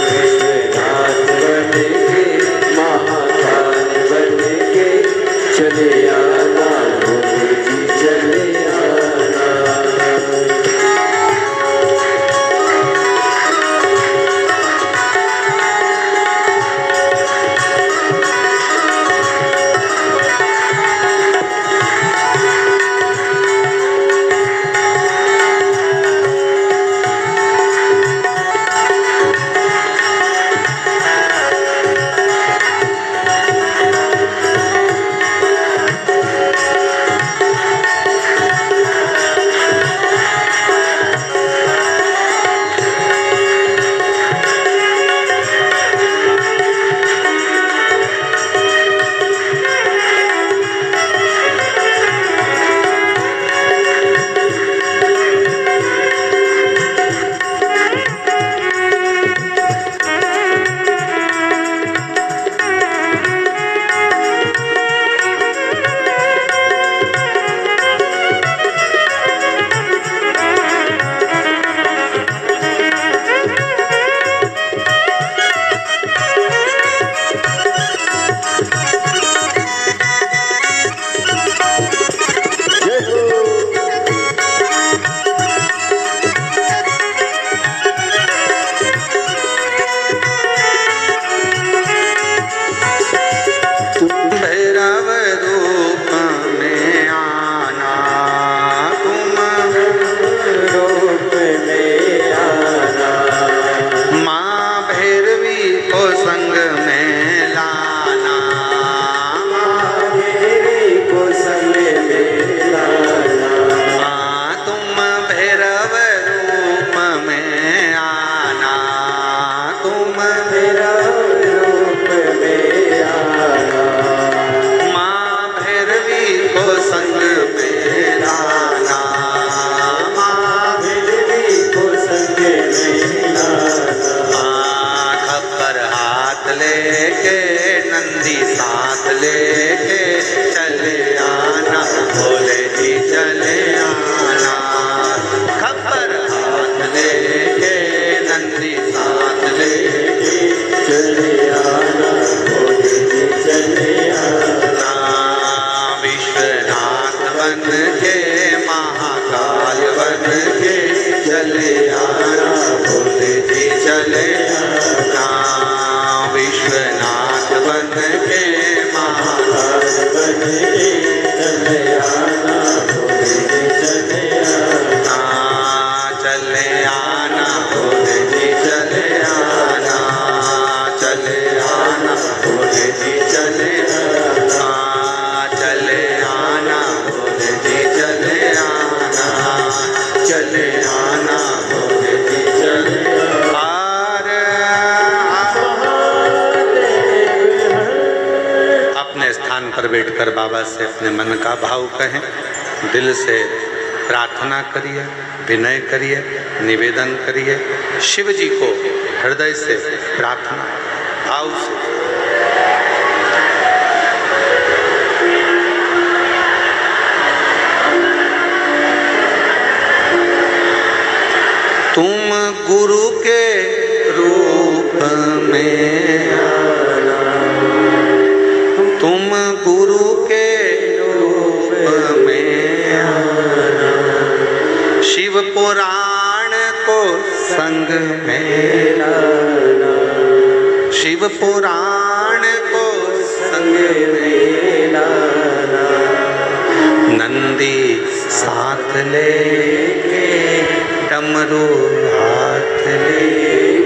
Speaker 2: विश्वनाथ बन के महाकाल बन के चले आना, भोले जी चले आना।
Speaker 1: भैरव रूप में आना, तुम
Speaker 2: रूप में आना,
Speaker 1: माँ भैरवी को संग में लाना,
Speaker 2: मेरे को संग में लाना।
Speaker 1: तुम भैरव रूप में आना, तुम
Speaker 2: मेरा रूप में आना,
Speaker 1: माँ भैरवी को संग में लाना, माँ
Speaker 2: भैरवी को संग में लाना।
Speaker 1: खप्पर हाथ लेके नंदी साथ लेके चले आना, भोले जी चले आना। खप्पर हाथ लेके नंदी साथ लेके
Speaker 2: चले आना, भोले जी चले आना।
Speaker 1: विश्वनाथ बन के महाकाल बन के चले आना, भोले जी चले आना। विश्वनाथ बन के महाकाल
Speaker 2: बन के चले आना, भोले जी चले आना।
Speaker 1: चले आना, भोले जी चले आना, चले आना, भोले जी चले आना, चले आना, भोले जी चले आना, चले आना, भोले जी चले अपने स्थान पर बैठकर बाबा से अपने मन का भाव कहें, दिल से प्रार्थना करिए, विनय करिए, निवेदन करिए, शिव जी को हृदय से प्रार्थना भाव से। तुम गुरु के रूप में आना, तुम गुरु के रूप में आना, शिव पुराण को संग में लाना, शिव पुराण को संग में लाना। नंदी साथ लेके डमरू हाथ ले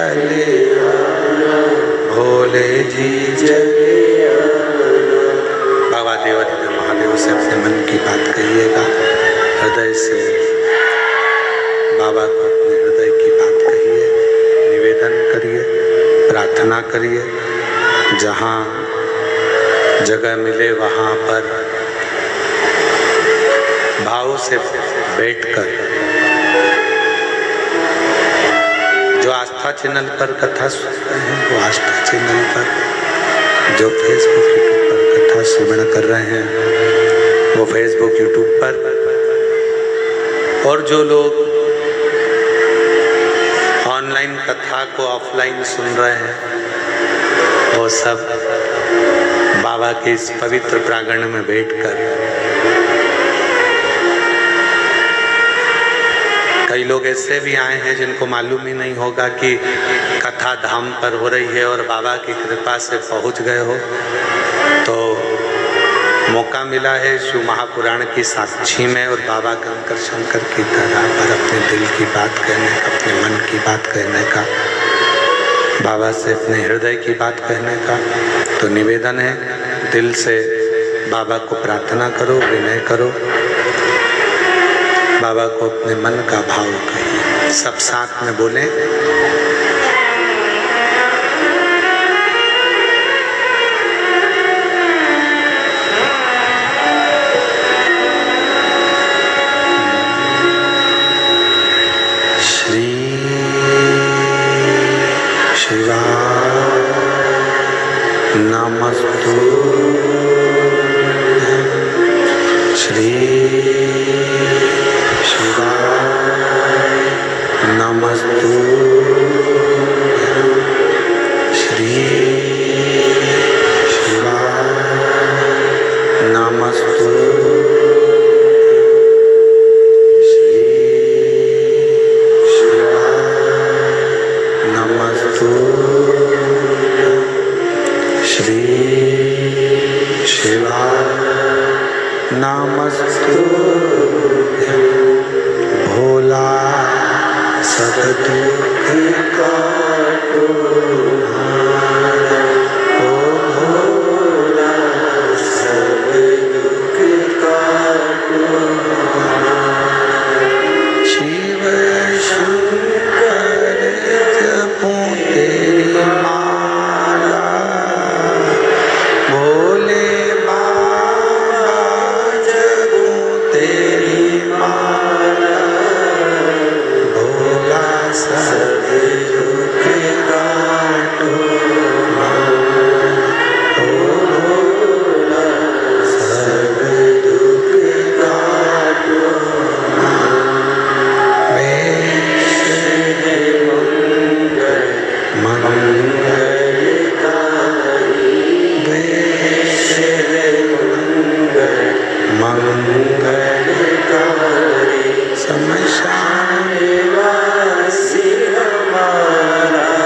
Speaker 1: चले भोले जी
Speaker 2: चले
Speaker 1: बाबा देवादिदेव महादेव से अपने मन की बात कहिएगा, हृदय से बाबा को अपने हृदय की बात कहिए, निवेदन करिए, प्रार्थना करिए। जहाँ जगह मिले वहाँ पर भाव से बैठकर, जो आस्था चैनल पर कथा सुन रहे हैं वो आस्था चैनल पर, जो फेसबुक यूट्यूब पर कथा श्रवण कर रहे हैं वो फेसबुक यूट्यूब पर, और जो लोग ऑनलाइन कथा को ऑफलाइन सुन रहे हैं वो सब बाबा के इस पवित्र प्रांगण में बैठकर, कई लोग ऐसे भी आए हैं जिनको मालूम ही नहीं होगा कि कथा धाम पर हो रही है और बाबा की कृपा से पहुंच गए हो, तो मौका मिला है शिव महापुराण की साक्षी में और बाबा कंकर शंकर की तरह पर अपने दिल की बात कहने का, अपने मन की बात कहने का, बाबा से अपने हृदय की बात कहने का। तो निवेदन है, दिल से बाबा को प्रार्थना करो, विनय करो, बाबा को अपने मन का भाव कहिए। सब साथ में बोलें, श्री शिवाय नमस्तु, श्री शिवाय नमस्तु, श्री शिवाय नमस्तु, श्री शिवाय नमस्तु, श्री शिवाय नमस्तु। भोला सब दुख काटो
Speaker 2: ओ भोला सब दुख काटो,
Speaker 1: शिव शंकर जपूं तेरी माला, भोले बाबा जपूं तेरी माला, भोला सब दुख काटो,
Speaker 2: ओ भोला सब दुख काटो, वासी हमारा,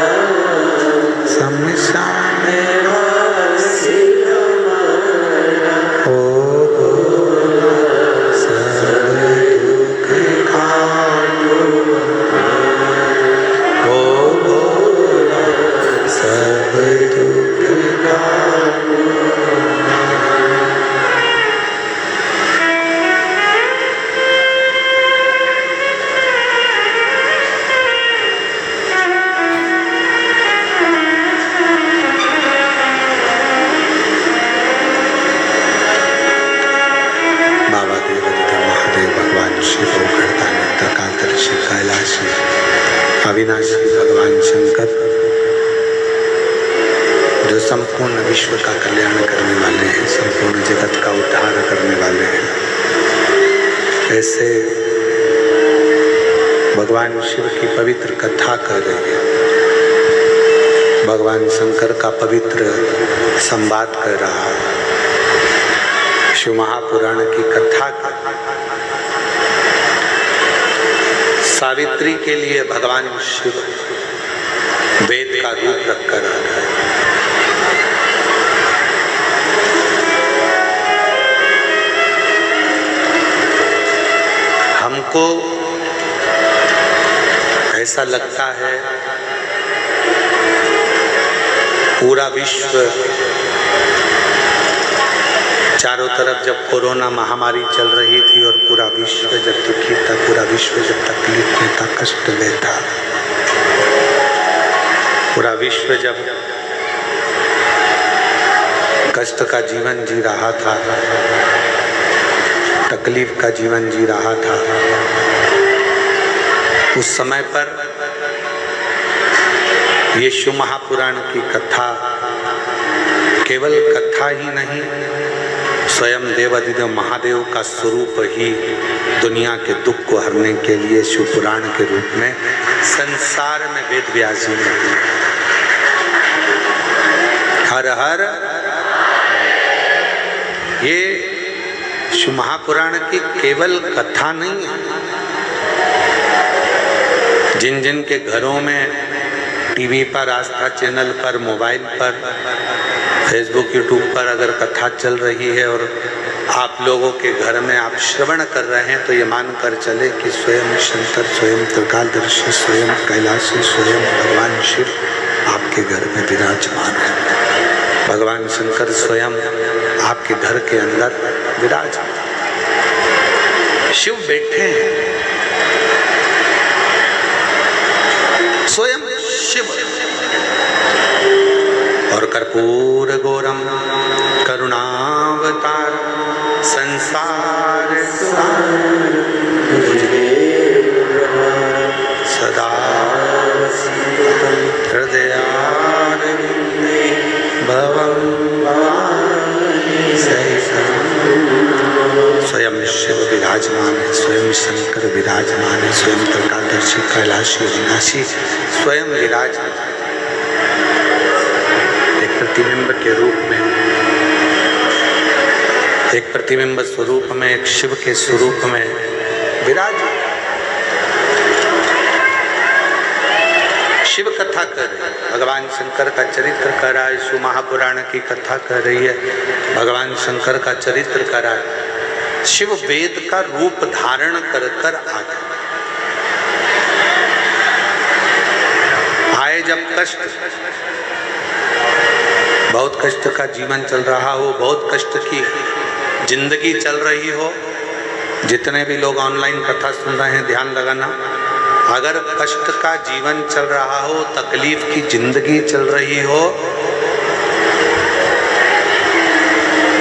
Speaker 2: वासी हमारा,
Speaker 1: ओ भोला
Speaker 2: सब दुख काटो,
Speaker 1: ओ भोला
Speaker 2: सब दुख काटो।
Speaker 1: बाबा देवादिदेव महादेव भगवान शिव खड़काने तकादर्शी कैलाशी अविनाशी भगवान शंकर, जो संपूर्ण विश्व का कल्याण करने वाले हैं, संपूर्ण जगत का उद्धार करने वाले हैं, ऐसे भगवान शिव की पवित्र कथा कर रहे हैं, भगवान शंकर का पवित्र संवाद कर रहा है, शिव महापुराण की कथा का। सावित्री के लिए भगवान शिव वेद का रूप रखकर आ रहा है। हमको ऐसा लगता है पूरा विश्व चारों तरफ जब कोरोना महामारी चल रही थी और पूरा विश्व जब दुखी था, पूरा विश्व जब तकलीफ में था, कष्ट में था, पूरा विश्व जब कष्ट का जीवन जी रहा था, तकलीफ का जीवन जी रहा था, उस समय पर यीशु महापुराण की कथा केवल कथा ही नहीं, स्वयं देवादिदेव महादेव का स्वरूप ही दुनिया के दुख को हरने के लिए शिवपुराण के रूप में संसार में वेद व्यास जी ने दी। हर हर ये शिव महापुराण की केवल कथा नहीं है। जिन जिन के घरों में टीवी पर, आस्था चैनल पर, मोबाइल पर, फेसबुक, यूट्यूब पर अगर कथा चल रही है और आप लोगों के घर में आप श्रवण कर रहे हैं, तो ये मानकर चले कि स्वयं शंकर, स्वयं त्रिकालदर्शी, स्वयं कैलाशी, स्वयं भगवान शिव आपके घर में विराजमान है। भगवान शंकर स्वयं आपके घर के अंदर विराजमान, शिव बैठे हैं, स्वयं शिव। और कर्पूर गौरम करुणावतार संसार सदा हृदयारविंदे भवं भवानी सहितं। स्वयं शिव विराजमान है, स्वयं शंकर विराजमान है, स्वयं त्रिकालदर्शी, कैलाशी, अविनाशी स्वयं विराजमान है। एक प्रतिबिंब के रूप में, एक प्रतिबिंब स्वरूप में, एक शिव के स्वरूप में विराजमान। शिव कथा कर रही है, भगवान शंकर का चरित्र कर रहा है, शिव महापुराण की कथा कर रही है, भगवान शंकर का चरित्र कर रहा है। शिव वेद का रूप धारण कर कर आए। जब कष्ट, बहुत कष्ट का जीवन चल रहा हो, बहुत कष्ट की जिंदगी चल रही हो, जितने भी लोग ऑनलाइन कथा सुन रहे हैं ध्यान लगाना, अगर कष्ट का जीवन चल रहा हो, तकलीफ की जिंदगी चल रही हो,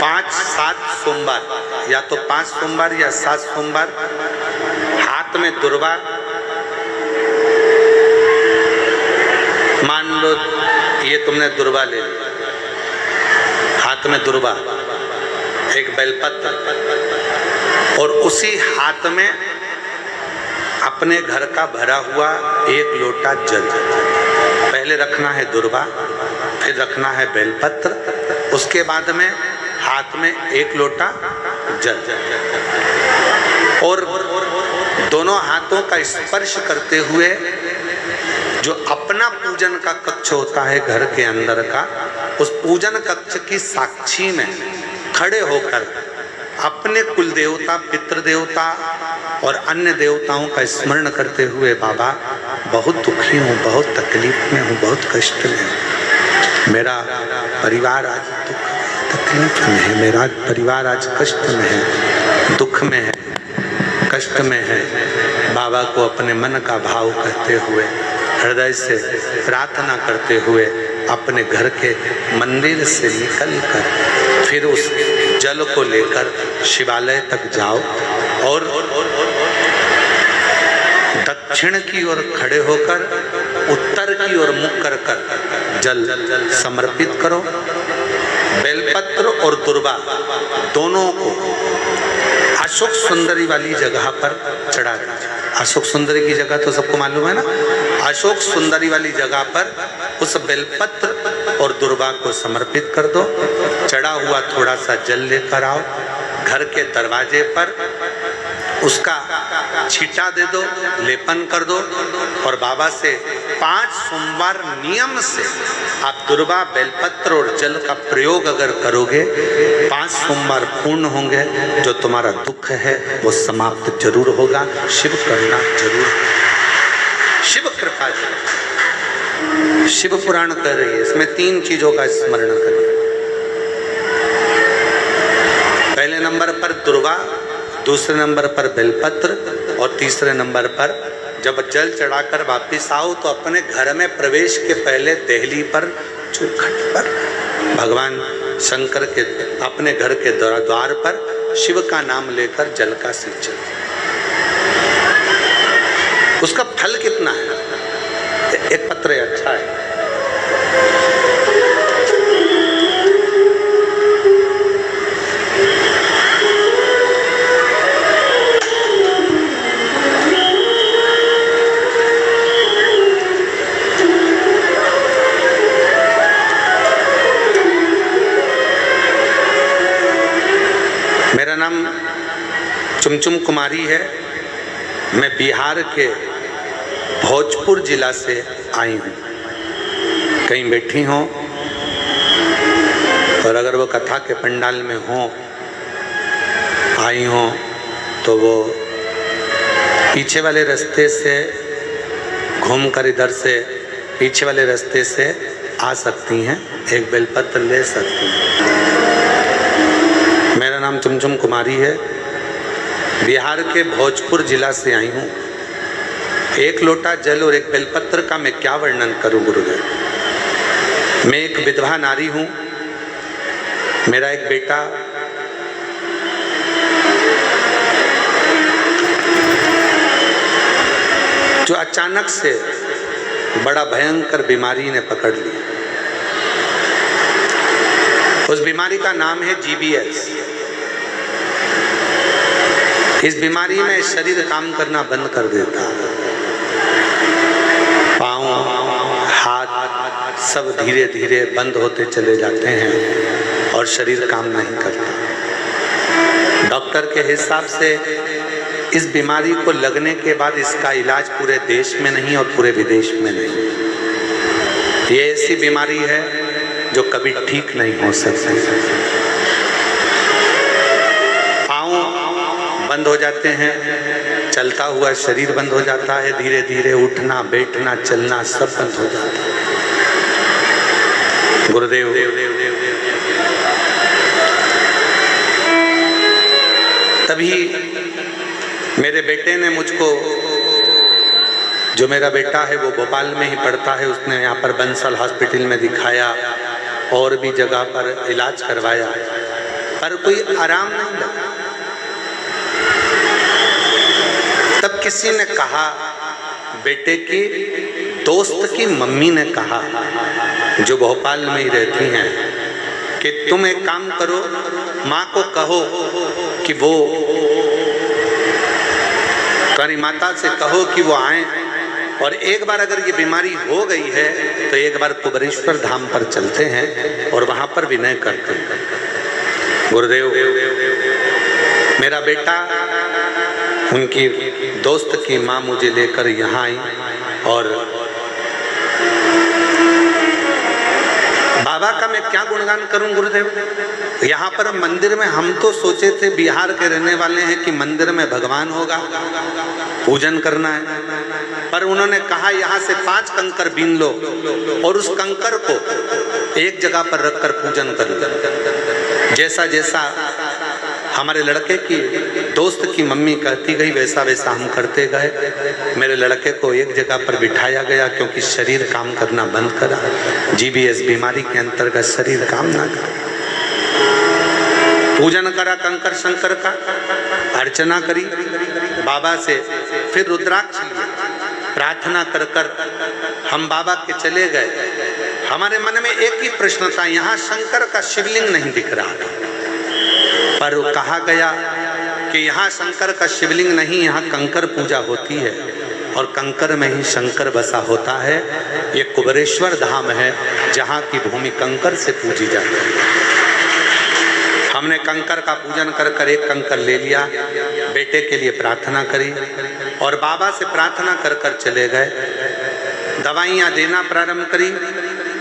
Speaker 1: 5-7 सोमवार, या तो 5 सोमवार या 7 सोमवार, हाथ में दुर्वा, मान लो ये तुमने दुर्वा ले ली, हाथ में दुर्वा, एक बेलपत्र, और उसी हाथ में अपने घर का भरा हुआ 1 लोटा जल। पहले रखना है दुर्वा, फिर रखना है बेलपत्र, उसके बाद में हाथ में 1 लोटा जल, और दोनों हाथों का स्पर्श करते हुए जो अपना पूजन का कक्ष होता है घर के अंदर का, उस पूजन कक्ष की साक्षी में खड़े होकर अपने कुल देवता, पितृ देवता और अन्य देवताओं का स्मरण करते हुए, बाबा बहुत दुखी हूँ, बहुत तकलीफ में हूँ, बहुत कष्ट में हूँ, मेरा परिवार आज दुख तकलीफ में है, मेरा परिवार आज कष्ट में है, दुख में है, कष्ट में है। बाबा को अपने मन का भाव कहते हुए, हृदय से प्रार्थना करते हुए अपने घर के मंदिर से निकलकर फिर उस जल को लेकर शिवालय तक जाओ और दक्षिण की ओर खड़े होकर उत्तर की ओर मुख कर जल समर्पित करो। बेलपत्र और दुर्वा दोनों को अशोक सुंदरी वाली जगह पर चढ़ा दीजिए। अशोक सुंदरी की जगह तो सबको मालूम है ना। अशोक सुंदरी वाली जगह पर उस बेलपत्र और दुर्वा को समर्पित कर दो। चढ़ा हुआ थोड़ा सा जल लेकर आओ, घर के दरवाजे पर उसका छींटा दे दो, लेपन कर दो और बाबा से 5 सोमवार नियम से आप दुर्वा, बेलपत्र और जल का प्रयोग अगर करोगे 5 सोमवार पूर्ण होंगे। जो तुम्हारा दुख है वो समाप्त जरूर होगा। शिव करना जरूर, शिव कृपा, शिव पुराण कह रही है इसमें 3 चीजों का स्मरण करें। पहले नंबर पर दुर्वा, दूसरे नंबर पर बेलपत्र और तीसरे नंबर पर जब जल चढ़ाकर वापिस आओ तो अपने घर में प्रवेश के पहले देहली पर चौखट पर भगवान शंकर के अपने घर के द्वार पर शिव का नाम लेकर जल का सिंचन। उसका फल कितना है? एक पत्र अच्छा है। मेरा नाम चुमचुम कुमारी है। मैं बिहार के भोजपुर जिला से आई हूँ। कहीं बैठी हों और अगर वो कथा के पंडाल में हों आई हों तो वो पीछे वाले रास्ते से घूमकर इधर से पीछे वाले रास्ते से आ सकती हैं, एक बेलपत्र ले सकती हैं। मेरा नाम चुमचुम कुमारी है। बिहार के भोजपुर जिला से आई हूँ। एक लोटा जल और एक बेलपत्र का मैं क्या वर्णन करूं गुरुदेव। मैं एक विधवा नारी हूं। मेरा एक बेटा जो अचानक से बड़ा भयंकर बीमारी ने पकड़ लिया। उस बीमारी का नाम है GBS। इस बीमारी में शरीर काम करना बंद कर देता है। पाँव, हाथ सब धीरे धीरे बंद होते चले जाते हैं और शरीर काम नहीं करता। डॉक्टर के हिसाब से इस बीमारी को लगने के बाद इसका इलाज पूरे देश में नहीं और पूरे विदेश में नहीं। ये ऐसी बीमारी है जो कभी ठीक नहीं हो सकती। पाँव बंद हो जाते हैं, चलता हुआ शरीर बंद हो जाता है, धीरे धीरे उठना बैठना चलना सब बंद हो जाता है। गुरुदेव तभी मेरे बेटे ने मुझको, जो मेरा बेटा है वो भोपाल में ही पढ़ता है, उसने यहाँ पर बंसल हॉस्पिटल में दिखाया और भी जगह पर इलाज करवाया, पर कोई आराम नहीं लगा। तब किसी ने कहा, बेटे की दोस्त की मम्मी ने कहा जो भोपाल में ही रहती हैं कि तुम एक काम करो, माँ को कहो कि वो करी माता से कहो कि वो आए और एक बार अगर ये बीमारी हो गई है तो एक बार कुबरेश्वर धाम पर चलते हैं और वहां पर विनय करते हैं। गुरुदेव मेरा बेटा, उनकी दोस्त की माँ मुझे लेकर यहाँ आई और बाबा का मैं क्या गुणगान करूं गुरुदेव। यहाँ पर मंदिर में हम तो सोचे थे, बिहार के रहने वाले हैं, कि मंदिर में भगवान होगा, पूजन करना है, पर उन्होंने कहा यहाँ से 5 कंकर बीन लो और उस कंकर को एक जगह पर रखकर पूजन कर लो। जैसा जैसा हमारे लड़के की दोस्त की मम्मी कहती गई वैसा वैसा हम करते गए। मेरे लड़के को एक जगह पर बिठाया गया क्योंकि शरीर काम करना बंद करा। GBS बीमारी के अंतर्गत शरीर काम ना करे। पूजन करा कंकर शंकर का, अर्चना करी बाबा से, फिर रुद्राक्ष लिया, प्रार्थना कर कर हम बाबा के चले गए। हमारे मन में एक ही प्रश्न था, यहाँ शंकर का शिवलिंग नहीं दिख रहा था, पर कहा गया कि यहाँ शंकर का शिवलिंग नहीं, यहाँ कंकर पूजा होती है और कंकर में ही शंकर बसा होता है। ये कुबरेश्वर धाम है जहाँ की भूमि कंकर से पूजी जाती है। हमने कंकर का पूजन कर कर एक कंकर ले लिया, बेटे के लिए प्रार्थना करी और बाबा से प्रार्थना कर कर चले गए। दवाइयाँ देना प्रारंभ करी,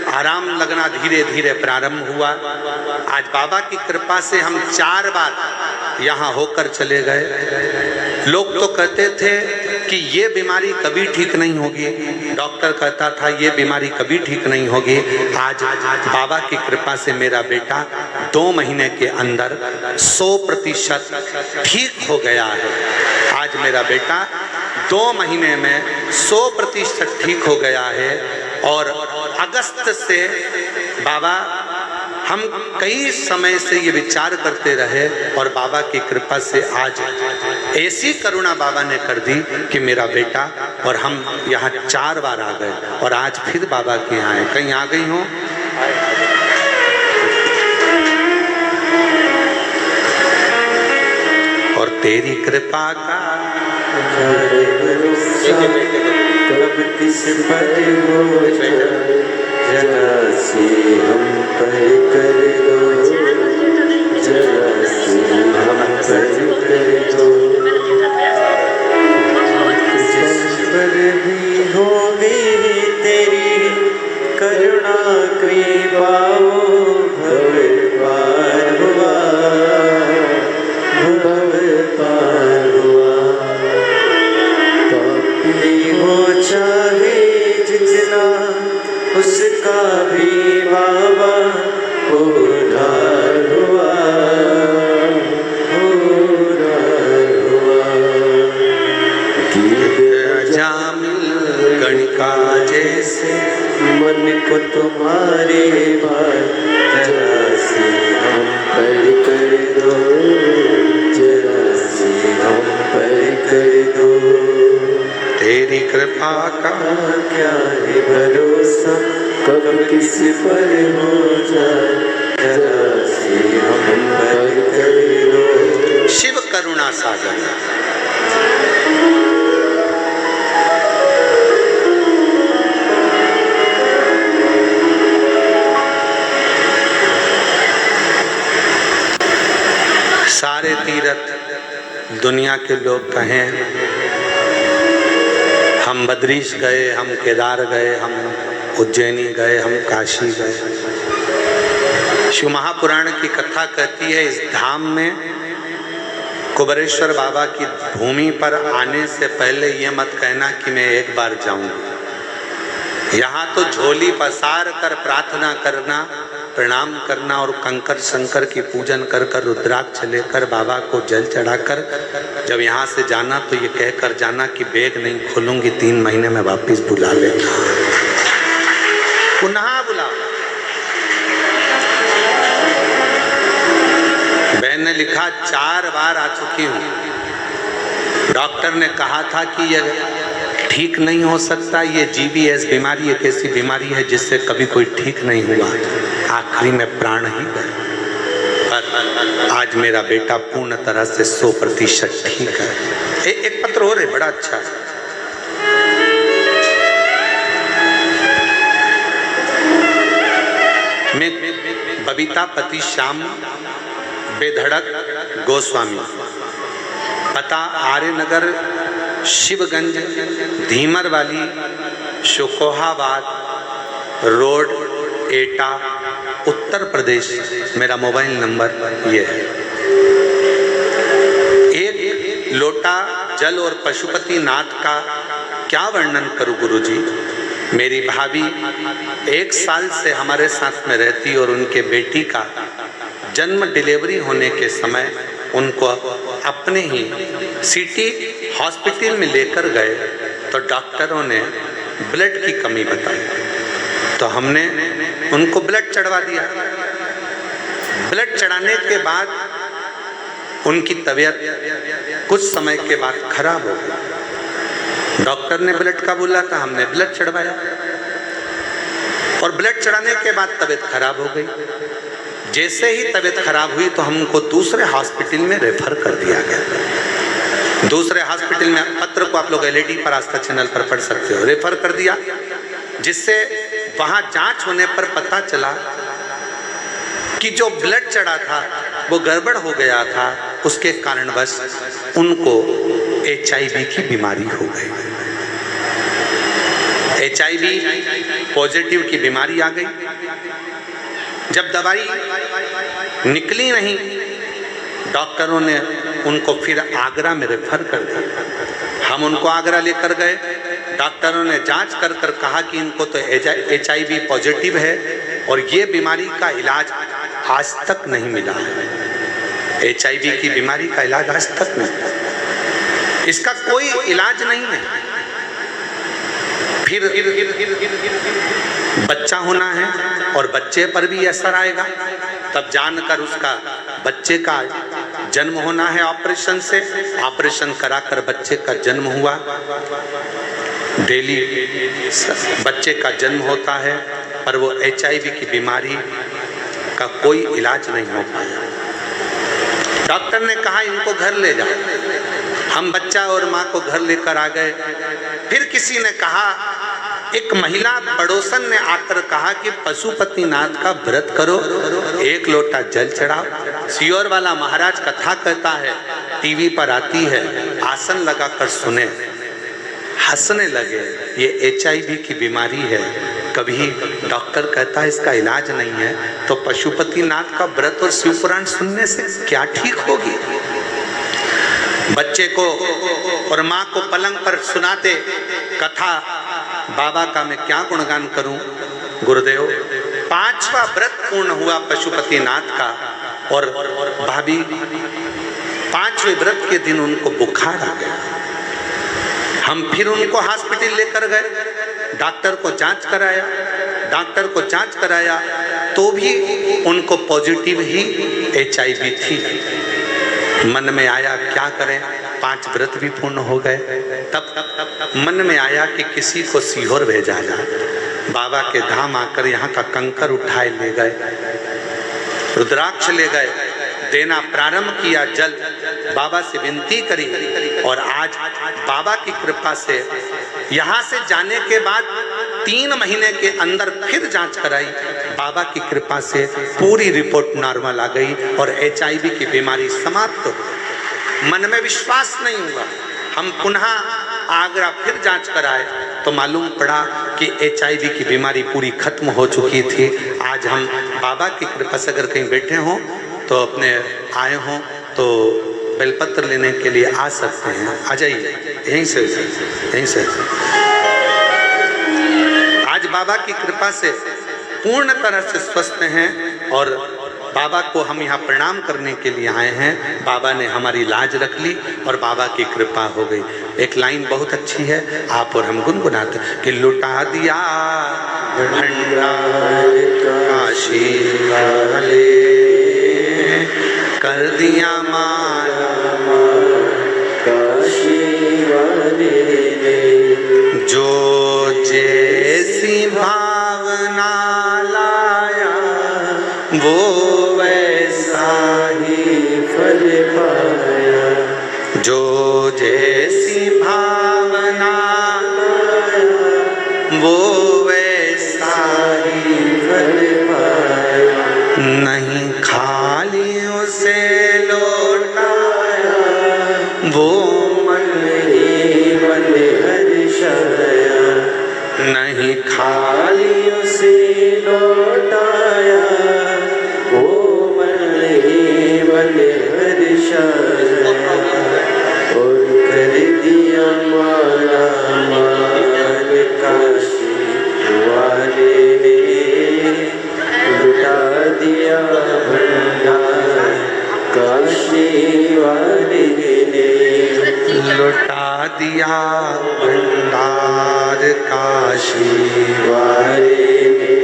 Speaker 1: आराम लगना धीरे धीरे प्रारंभ हुआ। आज बाबा की कृपा से हम 4 बार यहाँ होकर चले गए। लोग तो कहते थे कि ये बीमारी कभी ठीक नहीं होगी। डॉक्टर कहता था ये बीमारी कभी ठीक नहीं होगी। आज बाबा की कृपा से मेरा बेटा 2 महीने के अंदर 100% ठीक हो गया है। आज मेरा बेटा 2 महीने में 100% ठीक हो गया है। और अगस्त से बाबा, हम कई समय से ये विचार करते रहे और बाबा की कृपा से आज ऐसी करुणा बाबा ने कर दी कि मेरा बेटा और हम यहाँ 4 बार आ गए और आज फिर बाबा के यहाँ आए। कहीं आ गई हो? और तेरी कृपा का
Speaker 2: कब किस पर हो जाए, जरा सी हम पर कर दो, जरा सी हम पर कर दो। जिस पर भी होगी तेरी करुणा कृपा, भव पार हुआ, भव पार हुआ। पापी हो चाहे जितना, उसका भी बाबा उद्धार हुआ, उद्धार हुआ। गीत
Speaker 1: जामिल गणिका जैसे
Speaker 2: मन को तुम्हारे भार, जरा से हम पर कर दो, जरा से हम पर कर दो।
Speaker 1: तेरी कृपा का
Speaker 2: क्या है भरोसा, कब किस पर हो जाए, जरा से हम पर कर दो।
Speaker 1: शिव करुणा सागर। सारे तीर्थ दुनिया के लोग कहें, हम बद्रीश गए, हम केदार गए, हम उज्जैनी गए, हम काशी गए। शिव महापुराण की कथा कहती है, इस धाम में कुबेरेश्वर बाबा की भूमि पर आने से पहले ये मत कहना कि मैं एक बार जाऊंगा। यहाँ तो झोली पसार कर प्रार्थना करना, प्रणाम करना और कंकर शंकर की पूजन कर कर रुद्राक्ष लेकर बाबा को जल चढ़ाकर जब यहाँ से जाना तो ये कहकर जाना कि बैग नहीं खोलूंगी, 3 महीने में वापस बुला लेना, पुनः बुला। बहन ने लिखा 4 बार आ चुकी हूँ। डॉक्टर ने कहा था कि ये ठीक नहीं हो सकता, ये GBS बीमारी एक ऐसी बीमारी है जिससे कभी कोई ठीक नहीं हुआ, आखिरी में प्राण ही गए। पर आज मेरा बेटा पूर्ण तरह से 100% ठीक है। एक पत्र हो रहे, बड़ा अच्छा है। मैं बबीता पति श्याम बेधड़क गोस्वामी, पता आर्यनगर शिवगंज धीमर वाली शुकोहाबाद रोड एटा उत्तर प्रदेश। मेरा मोबाइल नंबर ये है। एक लोटा जल और पशुपति नाथ का क्या वर्णन करूं गुरुजी। मेरी भाभी 1 साल से हमारे साथ में रहती और उनके बेटी का जन्म डिलीवरी होने के समय उनको अपने ही सिटी हॉस्पिटल में लेकर गए तो डॉक्टरों ने ब्लड की कमी बताई, तो हमने उनको ब्लड चढ़वा दिया। ब्लड चढ़ाने के बाद उनकी तबीयत कुछ समय के बाद खराब हो गई। डॉक्टर ने ब्लड का बोला था, हमने ब्लड चढ़वाया और ब्लड चढ़ाने के बाद तबीयत खराब हो गई। जैसे ही तबीयत खराब हुई तो हमको दूसरे हॉस्पिटल में रेफर कर दिया गया। दूसरे हॉस्पिटल में पत्र को आप लोग LED पर आस्था चैनल पर पढ़ सकते हो, रेफर कर दिया, जिससे वहां जांच होने पर पता चला कि जो ब्लड चढ़ा था वो गड़बड़ हो गया था, उसके कारणवश उनको HIV की बीमारी हो गई। HIV पॉजिटिव की बीमारी आ गई। जब दवाई निकली नहीं, डॉक्टरों ने उनको फिर आगरा में रेफर कर दिया। हम उनको आगरा लेकर गए, डॉक्टरों ने जांच कर कर कहा कि इनको तो HIV पॉजिटिव है और ये बीमारी का इलाज आज तक नहीं मिला है। HIV की बीमारी का इलाज आज तक नहीं, इसका कोई इलाज नहीं है। फिर बच्चा होना है और बच्चे पर भी असर आएगा, तब जानकर उसका बच्चे का जन्म होना है ऑपरेशन से, ऑपरेशन कराकर बच्चे का जन्म हुआ। डेली बच्चे का जन्म होता है पर वो HIV की बीमारी का कोई इलाज नहीं हो पाया। डॉक्टर ने कहा इनको घर ले जाओ। हम बच्चा और माँ को घर लेकर आ गए। फिर किसी ने कहा, एक महिला पड़ोसन ने आकर कहा कि पशुपतिनाथ का व्रत करो, 1 लोटा जल चढ़ाओ। सियोर वाला महाराज कथा कहता है, टीवी पर आती है, आसन लगाकर सुने, हंसने लगे। ये HIV की बीमारी है। कभी डॉक्टर कहता है इसका इलाज नहीं है, तो पशुपतिनाथ का व्रत और शिव पुराण सुनने से क्या ठीक होगी। बच्चे को और माँ को पलंग पर सुनाते कथा, बाबा का मैं क्या गुणगान करूं गुरुदेव। 5वां व्रत पूर्ण हुआ पशुपतिनाथ का और भाभी 5वें व्रत के दिन उनको बुखार आ गया। हम फिर उनको हॉस्पिटल लेकर गए, डॉक्टर को जांच कराया, तो भी उनको पॉजिटिव ही HIV थी। मन में आया क्या करें, 5 व्रत भी पूर्ण हो गए। तब मन में आया कि किसी को सीहोर भेजा जाए। बाबा के धाम आकर यहाँ का कंकर उठाए ले गए, रुद्राक्ष ले गए, देना प्रारंभ किया जल, बाबा से विनती करी और आज बाबा की कृपा से यहाँ से जाने के बाद 3 महीने के अंदर फिर जांच कराई। बाबा की कृपा से पूरी रिपोर्ट नॉर्मल आ गई और HIV की बीमारी समाप्त हो गई। मन में विश्वास नहीं हुआ। हम पुनः आगरा फिर जांच कराए तो मालूम पड़ा कि HIV की बीमारी पूरी खत्म हो चुकी थी। आज हम बाबा की कृपा से अगर कहीं बैठे हों तो अपने आए हों तो बेलपत्र लेने के लिए आ सकते हैं। आ जाइए, यहीं से। आज बाबा की कृपा से पूर्ण तरह से स्वस्थ हैं और बाबा को हम यहाँ प्रणाम करने के लिए आए हैं। बाबा ने हमारी लाज रख ली और बाबा की कृपा हो गई। एक लाइन बहुत अच्छी है, आप और हम गुनगुनाते कि लुटा दिया भंडार काशी वाले, कर दिया माला
Speaker 2: काशी वाले ने,
Speaker 1: जो जैसी भावना लाया वो वैसा
Speaker 2: ही फल पाया।
Speaker 1: जो जैसी भावना लाया वो वैसा
Speaker 2: ही फल पाया।
Speaker 1: नहीं खाली उसे लौटाया वो
Speaker 2: मन ही मन हर्षाया।
Speaker 1: नहीं
Speaker 2: खाली उसे लौटाया वो मन ही मन हर्षाया। और कर दिया माला माल काशी वाले ने, लुटा दिया भंडार काशी वाले ने,
Speaker 1: लुटा दिया भंडार काशी
Speaker 2: वाले ने,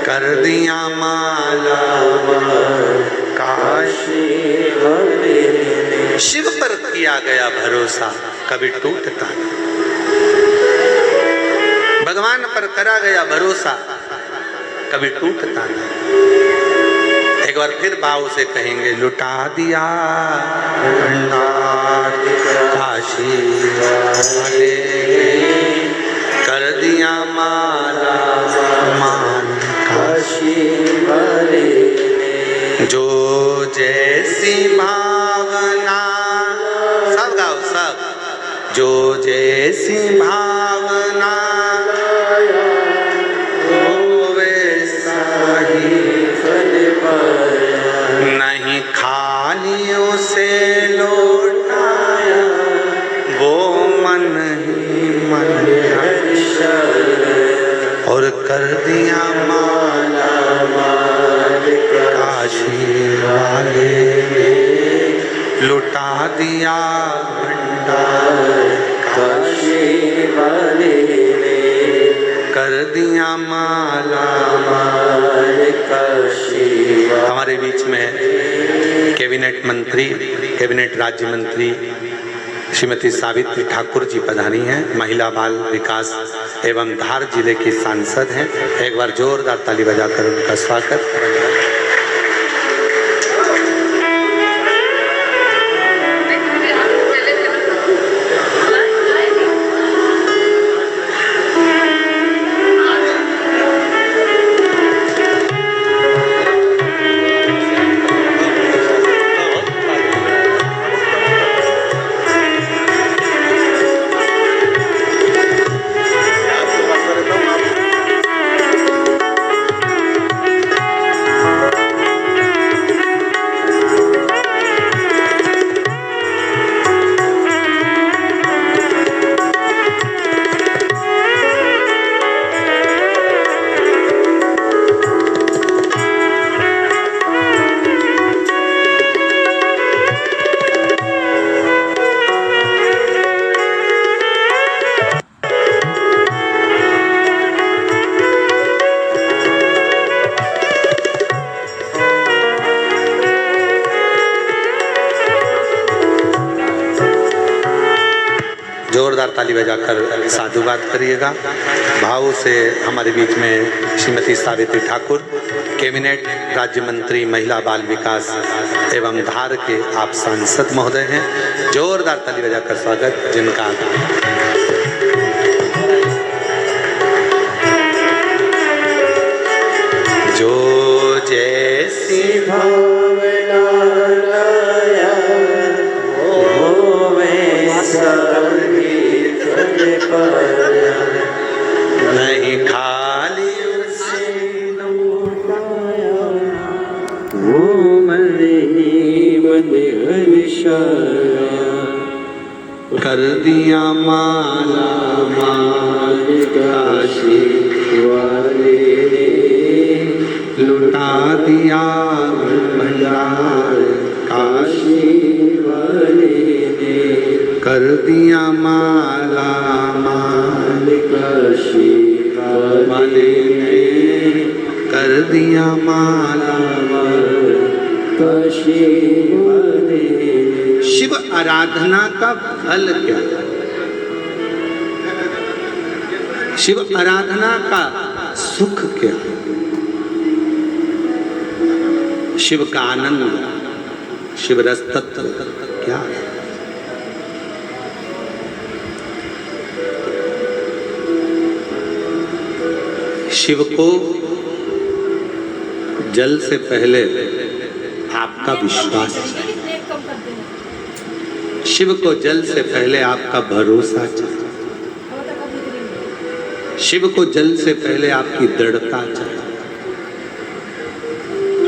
Speaker 1: कर दिया माला काशी
Speaker 2: वाले ने।
Speaker 1: शिव पर किया गया भरोसा कभी टूटता नहीं। भगवान पर करा गया भरोसा कभी टूटता नहीं। एक बार फिर भाव से कहेंगे, लुटा दिया भंडार काशी वाले, कर दिया माला मान
Speaker 2: काशी वाले ने,
Speaker 1: जो जैसी भावना, सब गाओ सब, जो जैसी भावना वो वैसा ही
Speaker 2: फल पाया।
Speaker 1: नहीं खाली उसे लौटाया वो और कर दिया
Speaker 2: माला माल
Speaker 1: काशी वाले ने, लुटा दिया भंडार
Speaker 2: काशी वाले ने,
Speaker 1: कर दिया माला
Speaker 2: माल काशी वाले।
Speaker 1: हमारे बीच में कैबिनेट मंत्री, कैबिनेट राज्य मंत्री श्रीमती सावित्री ठाकुर जी पधारी हैं, महिला बाल विकास एवं धार जिले की सांसद हैं। एक बार जोरदार ताली बजाकर उनका स्वागत। जोरदार ताली बजाकर साधुवाद करिएगा। भाव से हमारे बीच में श्रीमती सावित्री ठाकुर, कैबिनेट राज्य मंत्री महिला बाल विकास एवं धार के आप सांसद महोदय हैं। जोरदार ताली बजाकर स्वागत जिनका। जो जैसी
Speaker 2: भावना लाया वो वैसा
Speaker 1: नहीं खाली
Speaker 2: से लौटाया, वो मन ही मन हर्षाया,
Speaker 1: कर दिया माला
Speaker 2: माल काशी वाले ने,
Speaker 1: लुटा दिया भंडार
Speaker 2: काशी वाले ने,
Speaker 1: कर दिया माला माल
Speaker 2: काशी
Speaker 1: वाले ने, कर दिया माला
Speaker 2: काशी वाले ने।
Speaker 1: शिव आराधना का फल क्या है? शिव आराधना का सुख क्या है? शिव का आनंद, शिव रस तत्व क्या है? शिव को जल से पहले आपका विश्वास चाहिए। शिव को जल से पहले आपका भरोसा चाहिए। शिव को जल से पहले आपकी दृढ़ता चाहिए।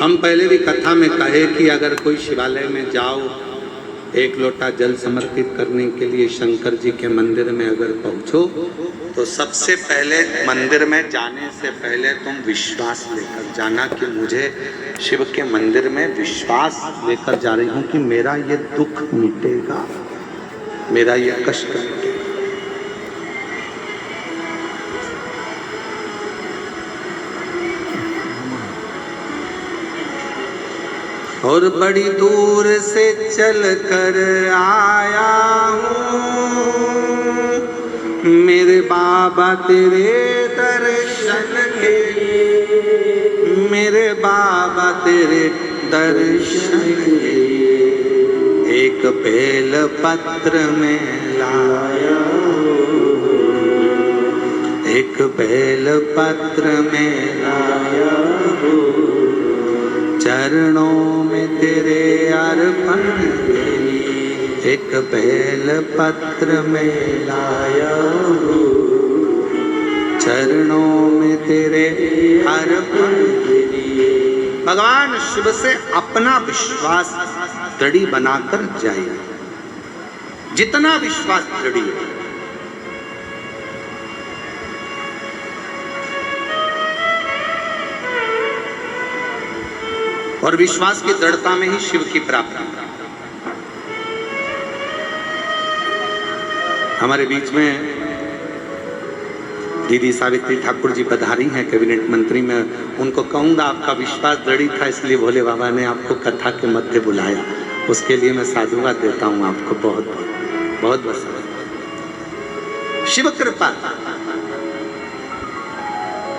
Speaker 1: हम पहले भी कथा में कहे कि अगर कोई शिवालय में जाओ, एक लोटा जल समर्पित करने के लिए शंकर जी के मंदिर में अगर पहुंचो, तो सबसे पहले मंदिर में जाने से पहले तुम विश्वास लेकर जाना कि मुझे शिव के मंदिर में विश्वास लेकर जा रही हूं कि मेरा ये दुख मिटेगा, मेरा ये कष्ट मिटेगा। और बड़ी दूर से चल कर आया हूँ मेरे बाबा तेरे दर्शन के लिए, मेरे बाबा तेरे दर्शन के लिए। एक बेल पत्र में लाया हूँ, एक बेल पत्र में लाया हूँ, चरणों में तेरे अर्पण के लिए। एक बेल पत्र में लाया हूँ, चरणों में तेरे अर्पण के लिए। भगवान शिव से अपना विश्वास दृढ़ बनाकर जाइए। जितना विश्वास दृढ़ है, और विश्वास की दृढ़ता में ही शिव की प्राप्ति। हमारे बीच में दीदी सावित्री ठाकुर जी पधारी हैं, कैबिनेट मंत्री। में उनको कहूँगा आपका विश्वास दृढ़ था, इसलिए भोले बाबा ने आपको कथा के मध्य बुलाया। उसके लिए मैं साधुवाद देता हूँ आपको बहुत बहुत बहुत। शिव कृपा,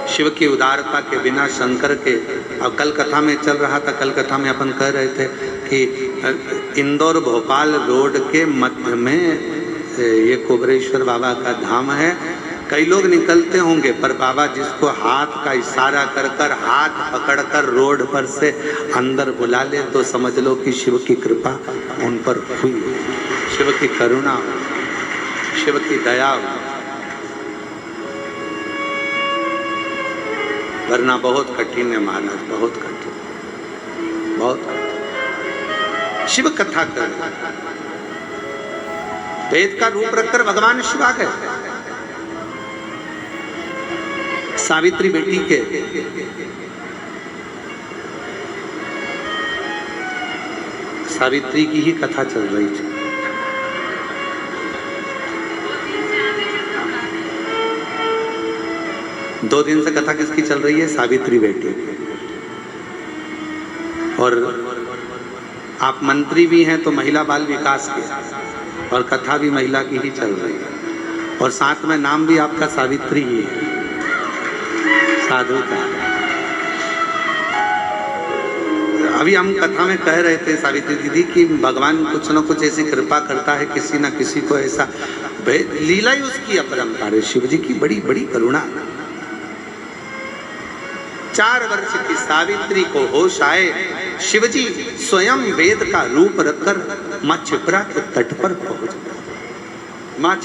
Speaker 1: शिव की उदारता के बिना शंकर के। अब कल कथा में चल रहा था, कल कथा में अपन कह रहे थे कि इंदौर भोपाल रोड के मध्य में ये कुबरेश्वर बाबा का धाम है। कई लोग निकलते होंगे, पर बाबा जिसको हाथ का इशारा कर कर, हाथ पकड़कर रोड पर से अंदर बुला ले तो समझ लो कि शिव की कृपा उन पर हुई, शिव की करुणा, शिव की दया। वरना बहुत कठिन है महाराज, बहुत कठिन, बहुत कठिन। शिव कथा कर, वेद का रूप रखकर भगवान शिव आ गए। सावित्री बेटी के सावित्री की ही कथा चल रही थी। दो दिन से कथा किसकी चल रही है? सावित्री बेटी। और आप मंत्री भी हैं तो महिला बाल विकास के, और कथा भी महिला की ही चल रही है, और साथ में नाम भी आपका सावित्री ही है, साधु का। अभी हम कथा में कह रहे थे सावित्री दीदी कि भगवान कुछ न कुछ ऐसी कृपा करता है, किसी न किसी को ऐसा। लीला ही उसकी अपरंपार है, शिव जी की बड़ी बड़ी करुणा। 4 वर्ष की सावित्री को होश आए, शिवजी स्वयं वेद का रूप रखकर मां छिपरा के तट पर पहुंच गए। मां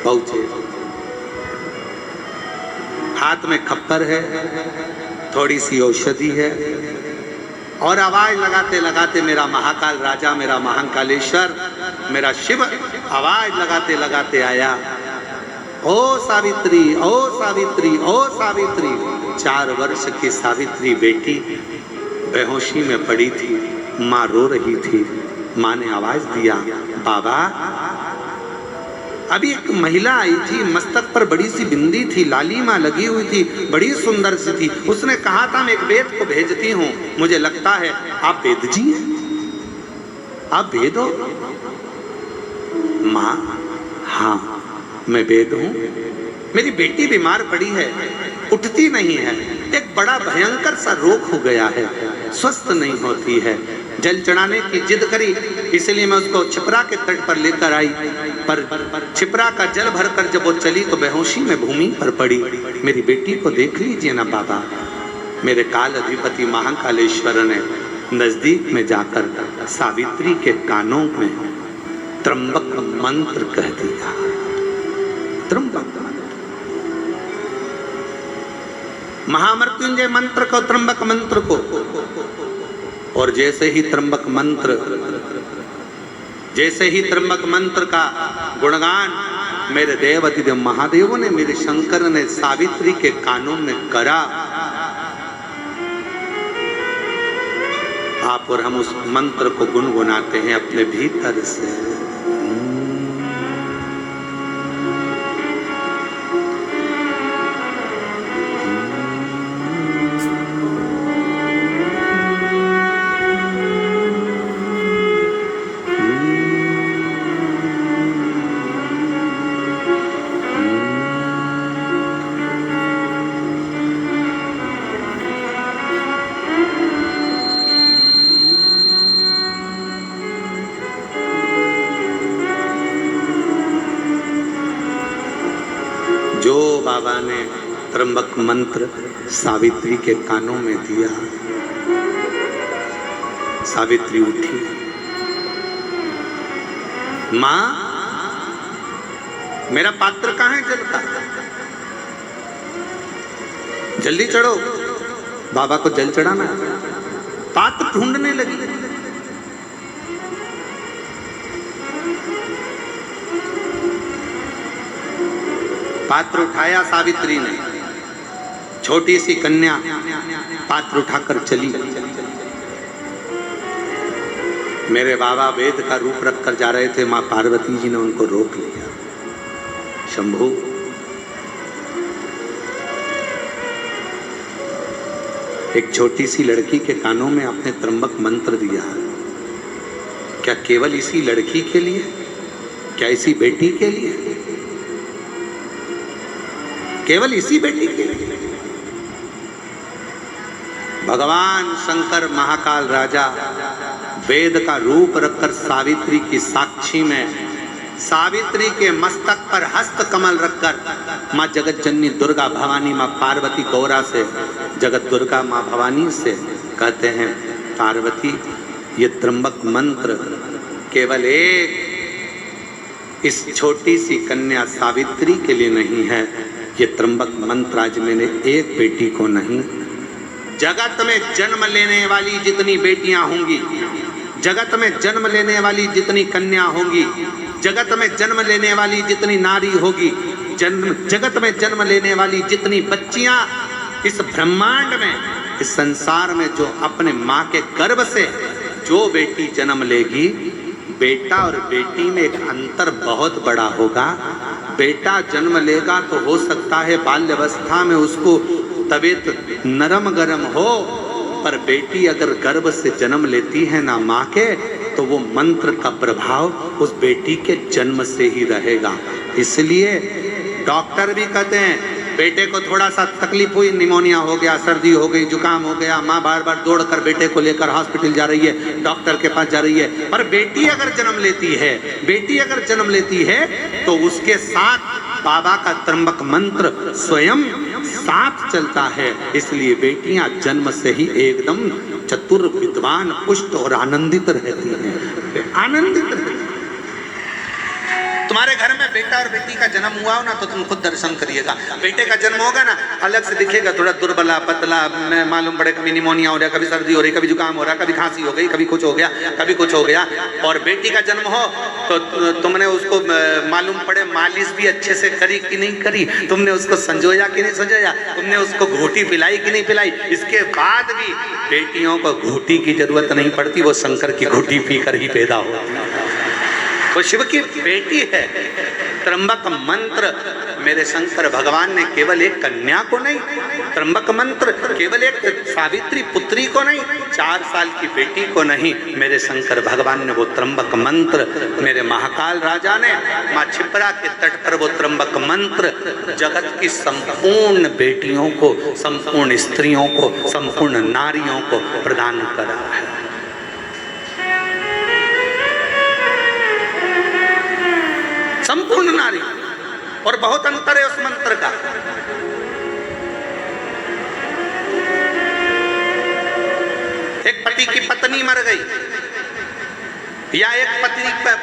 Speaker 1: पहुंचे, हाथ में खप्पर है, थोड़ी सी औषधि है, और आवाज लगाते लगाते मेरा महाकाल राजा, मेरा महाकालेश्वर, मेरा शिव आवाज लगाते लगाते आया, ओ सावित्री, ओ सावित्री, ओ सावित्री। 4 वर्ष की सावित्री बेटी बेहोशी में पड़ी थी, माँ रो रही थी। माँ ने आवाज दिया, बाबा। अभी एक महिला आई थी, मस्तक पर बड़ी सी बिंदी थी, लालिमा लगी हुई थी, बड़ी सुंदर सी थी। उसने कहा था मैं एक वेद को भेजती हूँ, मुझे लगता है आप वेद जी हैं, आप वेद हो? माँ, हाँ मैं वेद हूँ। मेरी बेटी बीमार पड़ी है, उठती नहीं है, एक बड़ा भयंकर सा रोग हो गया है, स्वस्थ नहीं होती है। जल चढ़ाने की जिद करी, इसलिए मैं उसको छिपरा के तट पर लेकर आई, पर छिपरा का जल भरकर जब वो चली तो बेहोशी में भूमि पर पड़ी। मेरी बेटी को देख लीजिए ना बाबा। मेरे काल अधिपति महाकालेश्वर ने नजदीक में जाकर सावित्री के कानों में त्र्यंबक मंत्र कह दिया। त्र्यंबक महामृत्युंजय मंत्र को, त्र्यंबक मंत्र को। और जैसे ही त्र्यंबक मंत्र का गुणगान मेरे देवाधिदेव महादेवों ने, मेरे शंकर ने सावित्री के कानों में करा, आप और हम उस मंत्र को गुनगुनाते हैं अपने भीतर से। बाबा ने त्र्यंबक मंत्र सावित्री के कानों में दिया, सावित्री उठी। मां, मेरा पात्र कहाँ है जल का? जल्दी चढ़ो, बाबा को जल चढ़ाना है। पात्र ढूंढने लगी। पात्र उठाया सावित्री ने, छोटी सी कन्या पात्र उठाकर चली। मेरे बाबा वेद का रूप रखकर जा रहे थे, मां पार्वती जी ने उनको रोक लिया। शंभू, एक छोटी सी लड़की के कानों में आपने त्र्यंबक मंत्र दिया, क्या केवल इसी लड़की के लिए? क्या इसी बेटी के लिए? केवल इसी बेटी के लिए? भगवान शंकर महाकाल राजा वेद का रूप रखकर सावित्री की साक्षी में, सावित्री के मस्तक पर हस्त कमल रखकर माँ जगत जननी दुर्गा भवानी माँ पार्वती गौरा से, जगत दुर्गा माँ भवानी से कहते हैं, पार्वती ये त्र्यंबक मंत्र केवल एक इस छोटी सी कन्या सावित्री के लिए नहीं है, ये त्र्यंबक मंत्र आज मैंने एक बेटी को नहीं, जगत में जन्म लेने वाली जितनी बेटियां होंगी, जगत में जन्म लेने वाली जितनी कन्या होंगी, जगत में जन्म लेने वाली जितनी नारी होगी, जगत में जन्म लेने वाली जितनी बच्चियां इस ब्रह्मांड में, इस संसार में, जो अपने माँ के गर्भ से जो बेटी जन्म लेगी, बेटा और बेटी में एक अंतर बहुत बड़ा होगा। बेटा जन्म लेगा तो हो सकता है बाल्यावस्था में उसको तबीयत नरम गरम हो, पर बेटी अगर गर्भ से जन्म लेती है ना माँ के, तो वो मंत्र का प्रभाव उस बेटी के जन्म से ही रहेगा। इसलिए डॉक्टर भी कहते हैं, बेटे को थोड़ा सा तकलीफ हुई, निमोनिया हो गया, सर्दी हो गई, जुकाम हो गया, माँ बार बार दौड़कर बेटे को लेकर हॉस्पिटल जा रही है, डॉक्टर के पास जा रही है, पर बेटी अगर जन्म लेती है, बेटी अगर जन्म लेती है तो उसके साथ बाबा का त्र्यंबक मंत्र स्वयं साथ चलता है। इसलिए बेटियां जन्म से ही एकदम चतुर, विद्वान, पुष्ट और आनंदित रहती हैं, आनंदित रहती हैं। तुम्हारे घर में बेटा और बेटी का जन्म हुआ हो ना, तो तुम खुद दर्शन करिएगा। बेटे का जन्म होगा ना, अलग से दिखेगा, थोड़ा दुर्बला पतला, मालूम पड़े कभी निमोनिया हो रहा, कभी सर्दी हो रही, कभी जुकाम हो रहा, कभी खांसी हो गई, कभी कुछ हो गया, कभी कुछ हो गया। और बेटी का जन्म हो तो तुमने उसको मालूम पड़े मालिश भी अच्छे से करी कि नहीं करी, तुमने उसको संजोया कि नहीं संजोया, तुमने उसको घूटी पिलाई कि नहीं पिलाई। इसके बाद भी बेटियों को घूटी की जरूरत नहीं पड़ती, वो शंकर की घूटी पीकर ही पैदा होती, वो शिव की बेटी है। त्र्यंबक मंत्र मेरे शंकर भगवान ने केवल एक कन्या को नहीं, त्र्यंबक मंत्र केवल एक सावित्री पुत्री को नहीं, 4 साल की बेटी को नहीं, मेरे शंकर भगवान ने वो त्र्यंबक मंत्र, मेरे महाकाल राजा ने माँ छिपरा के तट पर वो त्र्यंबक मंत्र जगत की संपूर्ण बेटियों को, संपूर्ण स्त्रियों को, संपूर्ण नारियों को प्रदान करा है। संपूर्ण नारी, और बहुत अंतर है उस मंत्र का। एक पति की पत्नी मर गई या एक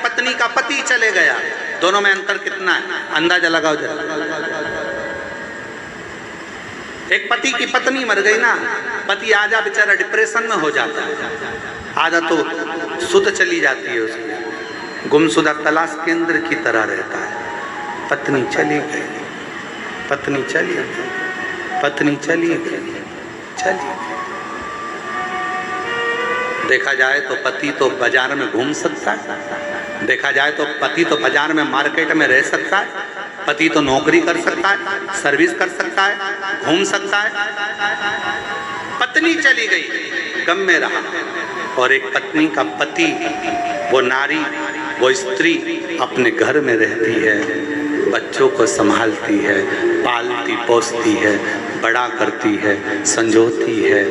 Speaker 1: पत्नी का पति चले गया, दोनों में अंतर कितना है, अंदाजा लगाओ जरा। एक पति की पत्नी मर गई ना, पति आजा बेचारा डिप्रेशन में हो जाता है, आधा तो सुध चली जाती है उसकी, गुमशुदा तलाश केंद्र की तरह रहता है। पत्नी चली गई, पत्नी चली गई, पत्नी चली गई, चली गई। देखा जाए तो पति तो बाजार में घूम सकता है, देखा जाए तो पति तो बाजार में मार्केट में रह सकता है, पति तो नौकरी कर सकता है, सर्विस कर सकता है, घूम सकता है। पत्नी चली गई, गम में रहा। और एक पत्नी का पति, वो नारी, वो स्त्री अपने घर में रहती है, बच्चों को संभालती है, पालती पोसती है, बड़ा करती है, संजोती है।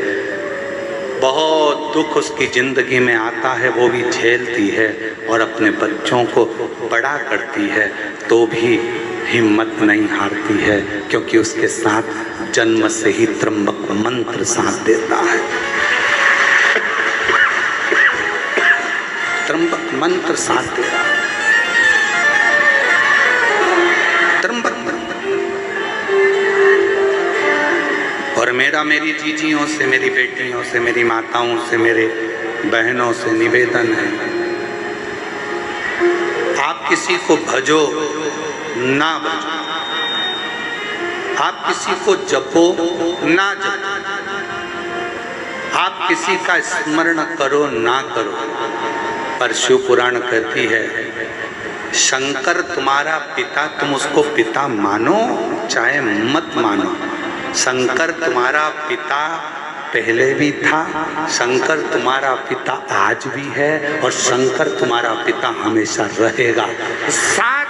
Speaker 1: बहुत दुख उसकी जिंदगी में आता है, वो भी झेलती है और अपने बच्चों को बड़ा करती है, तो भी हिम्मत नहीं हारती है, क्योंकि उसके साथ जन्म से ही त्र्यंबक मंत्र साथ देता है। त्र्यंबक मंत्र साथ दे रहा है, त्र्यंबक मंत्र। और मेरा मेरी जीजियों से, मेरी बेटियों से, मेरी माताओं से, मेरे बहनों से निवेदन है, आप किसी को भजो ना भजो, आप किसी को जपो ना जपो, आप किसी का स्मरण करो ना करो, पर शिव पुराण कहती है शंकर तुम्हारा पिता, तुम उसको पिता मानो चाहे मत मानो। शंकर तुम्हारा पिता पहले भी था, शंकर तुम्हारा पिता आज भी है, और शंकर तुम्हारा पिता हमेशा रहेगा। साथ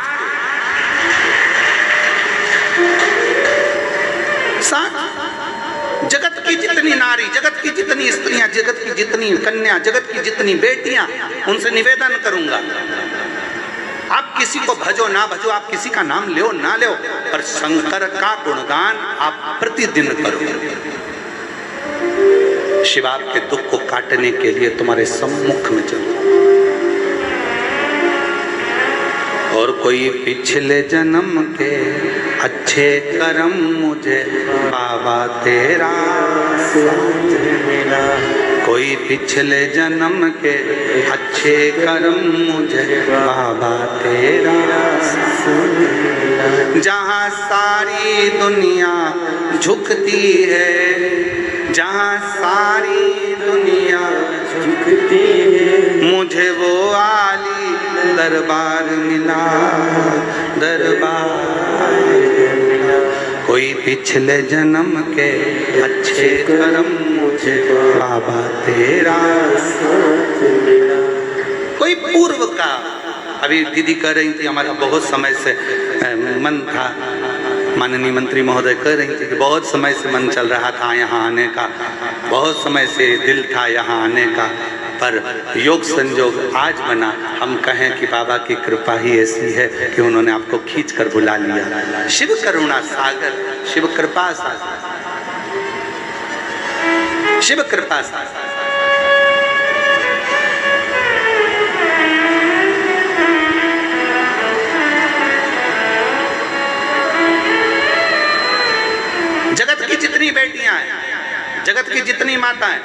Speaker 1: जगत की जितनी नारी, जगत की जितनी स्त्रियां, जगत की जितनी कन्या, जगत की जितनी बेटियां, उनसे निवेदन करूंगा आप किसी को भजो ना भजो, आप किसी का नाम लो ना लो, पर शंकर का गुणगान आप प्रतिदिन करो। शिव आपके दुख को काटने के लिए तुम्हारे सम्मुख में चलो। और कोई पिछले जन्म के अच्छे कर्म मुझे बाबा तेरा साथ मिला, कोई पिछले जन्म के अच्छे कर्म मुझे बाबा तेरा साथ मिला। जहाँ सारी दुनिया झुकती है, जहाँ सारी दुनिया झुकती है, मुझे वो आली दरबार मिला, दरबार मिला। कोई पिछले जन्म के अच्छे कर्म मुझे बाबा तेरा साथ मिला। कोई पूर्व का, अभी दीदी कह रही थी हमारा बहुत समय से मन था, माननीय मंत्री महोदय कह रही थी कि बहुत समय से मन चल रहा था यहाँ आने का, बहुत समय से दिल था यहाँ आने का, पर योग संजोग आज बना। हम कहें कि बाबा की कृपा ही ऐसी है कि उन्होंने आपको खींच कर बुला लिया। शिव करुणा सागर, शिव कृपा सागर, शिव कृपा सागर। जगत की जितनी बेटियां हैं, जगत की जितनी माताएं,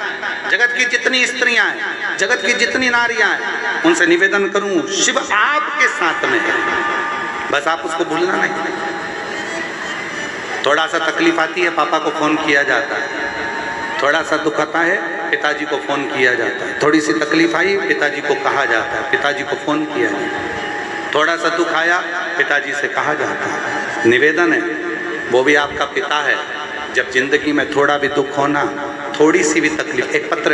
Speaker 1: जगत की जितनी स्त्रियां हैं, जगत की जितनी नारियां हैं, उनसे निवेदन करूं शिव आपके साथ में है, बस आप उसको भूलना नहीं। थोड़ा सा तकलीफ आती है, पापा को फोन किया जाता है, थोड़ा सा दुख आता है, पिताजी को फोन किया जाता है, थोड़ी सी तकलीफ आई, पिताजी को कहा जाता है, पिताजी को फोन किया जाता है, थोड़ा सा दुख आया, पिताजी से कहा जाता है। निवेदन है, वो भी आपका पिता है। जब जिंदगी में थोड़ा भी दुख होना, थोड़ी सी भी तकलीफ, एक पत्र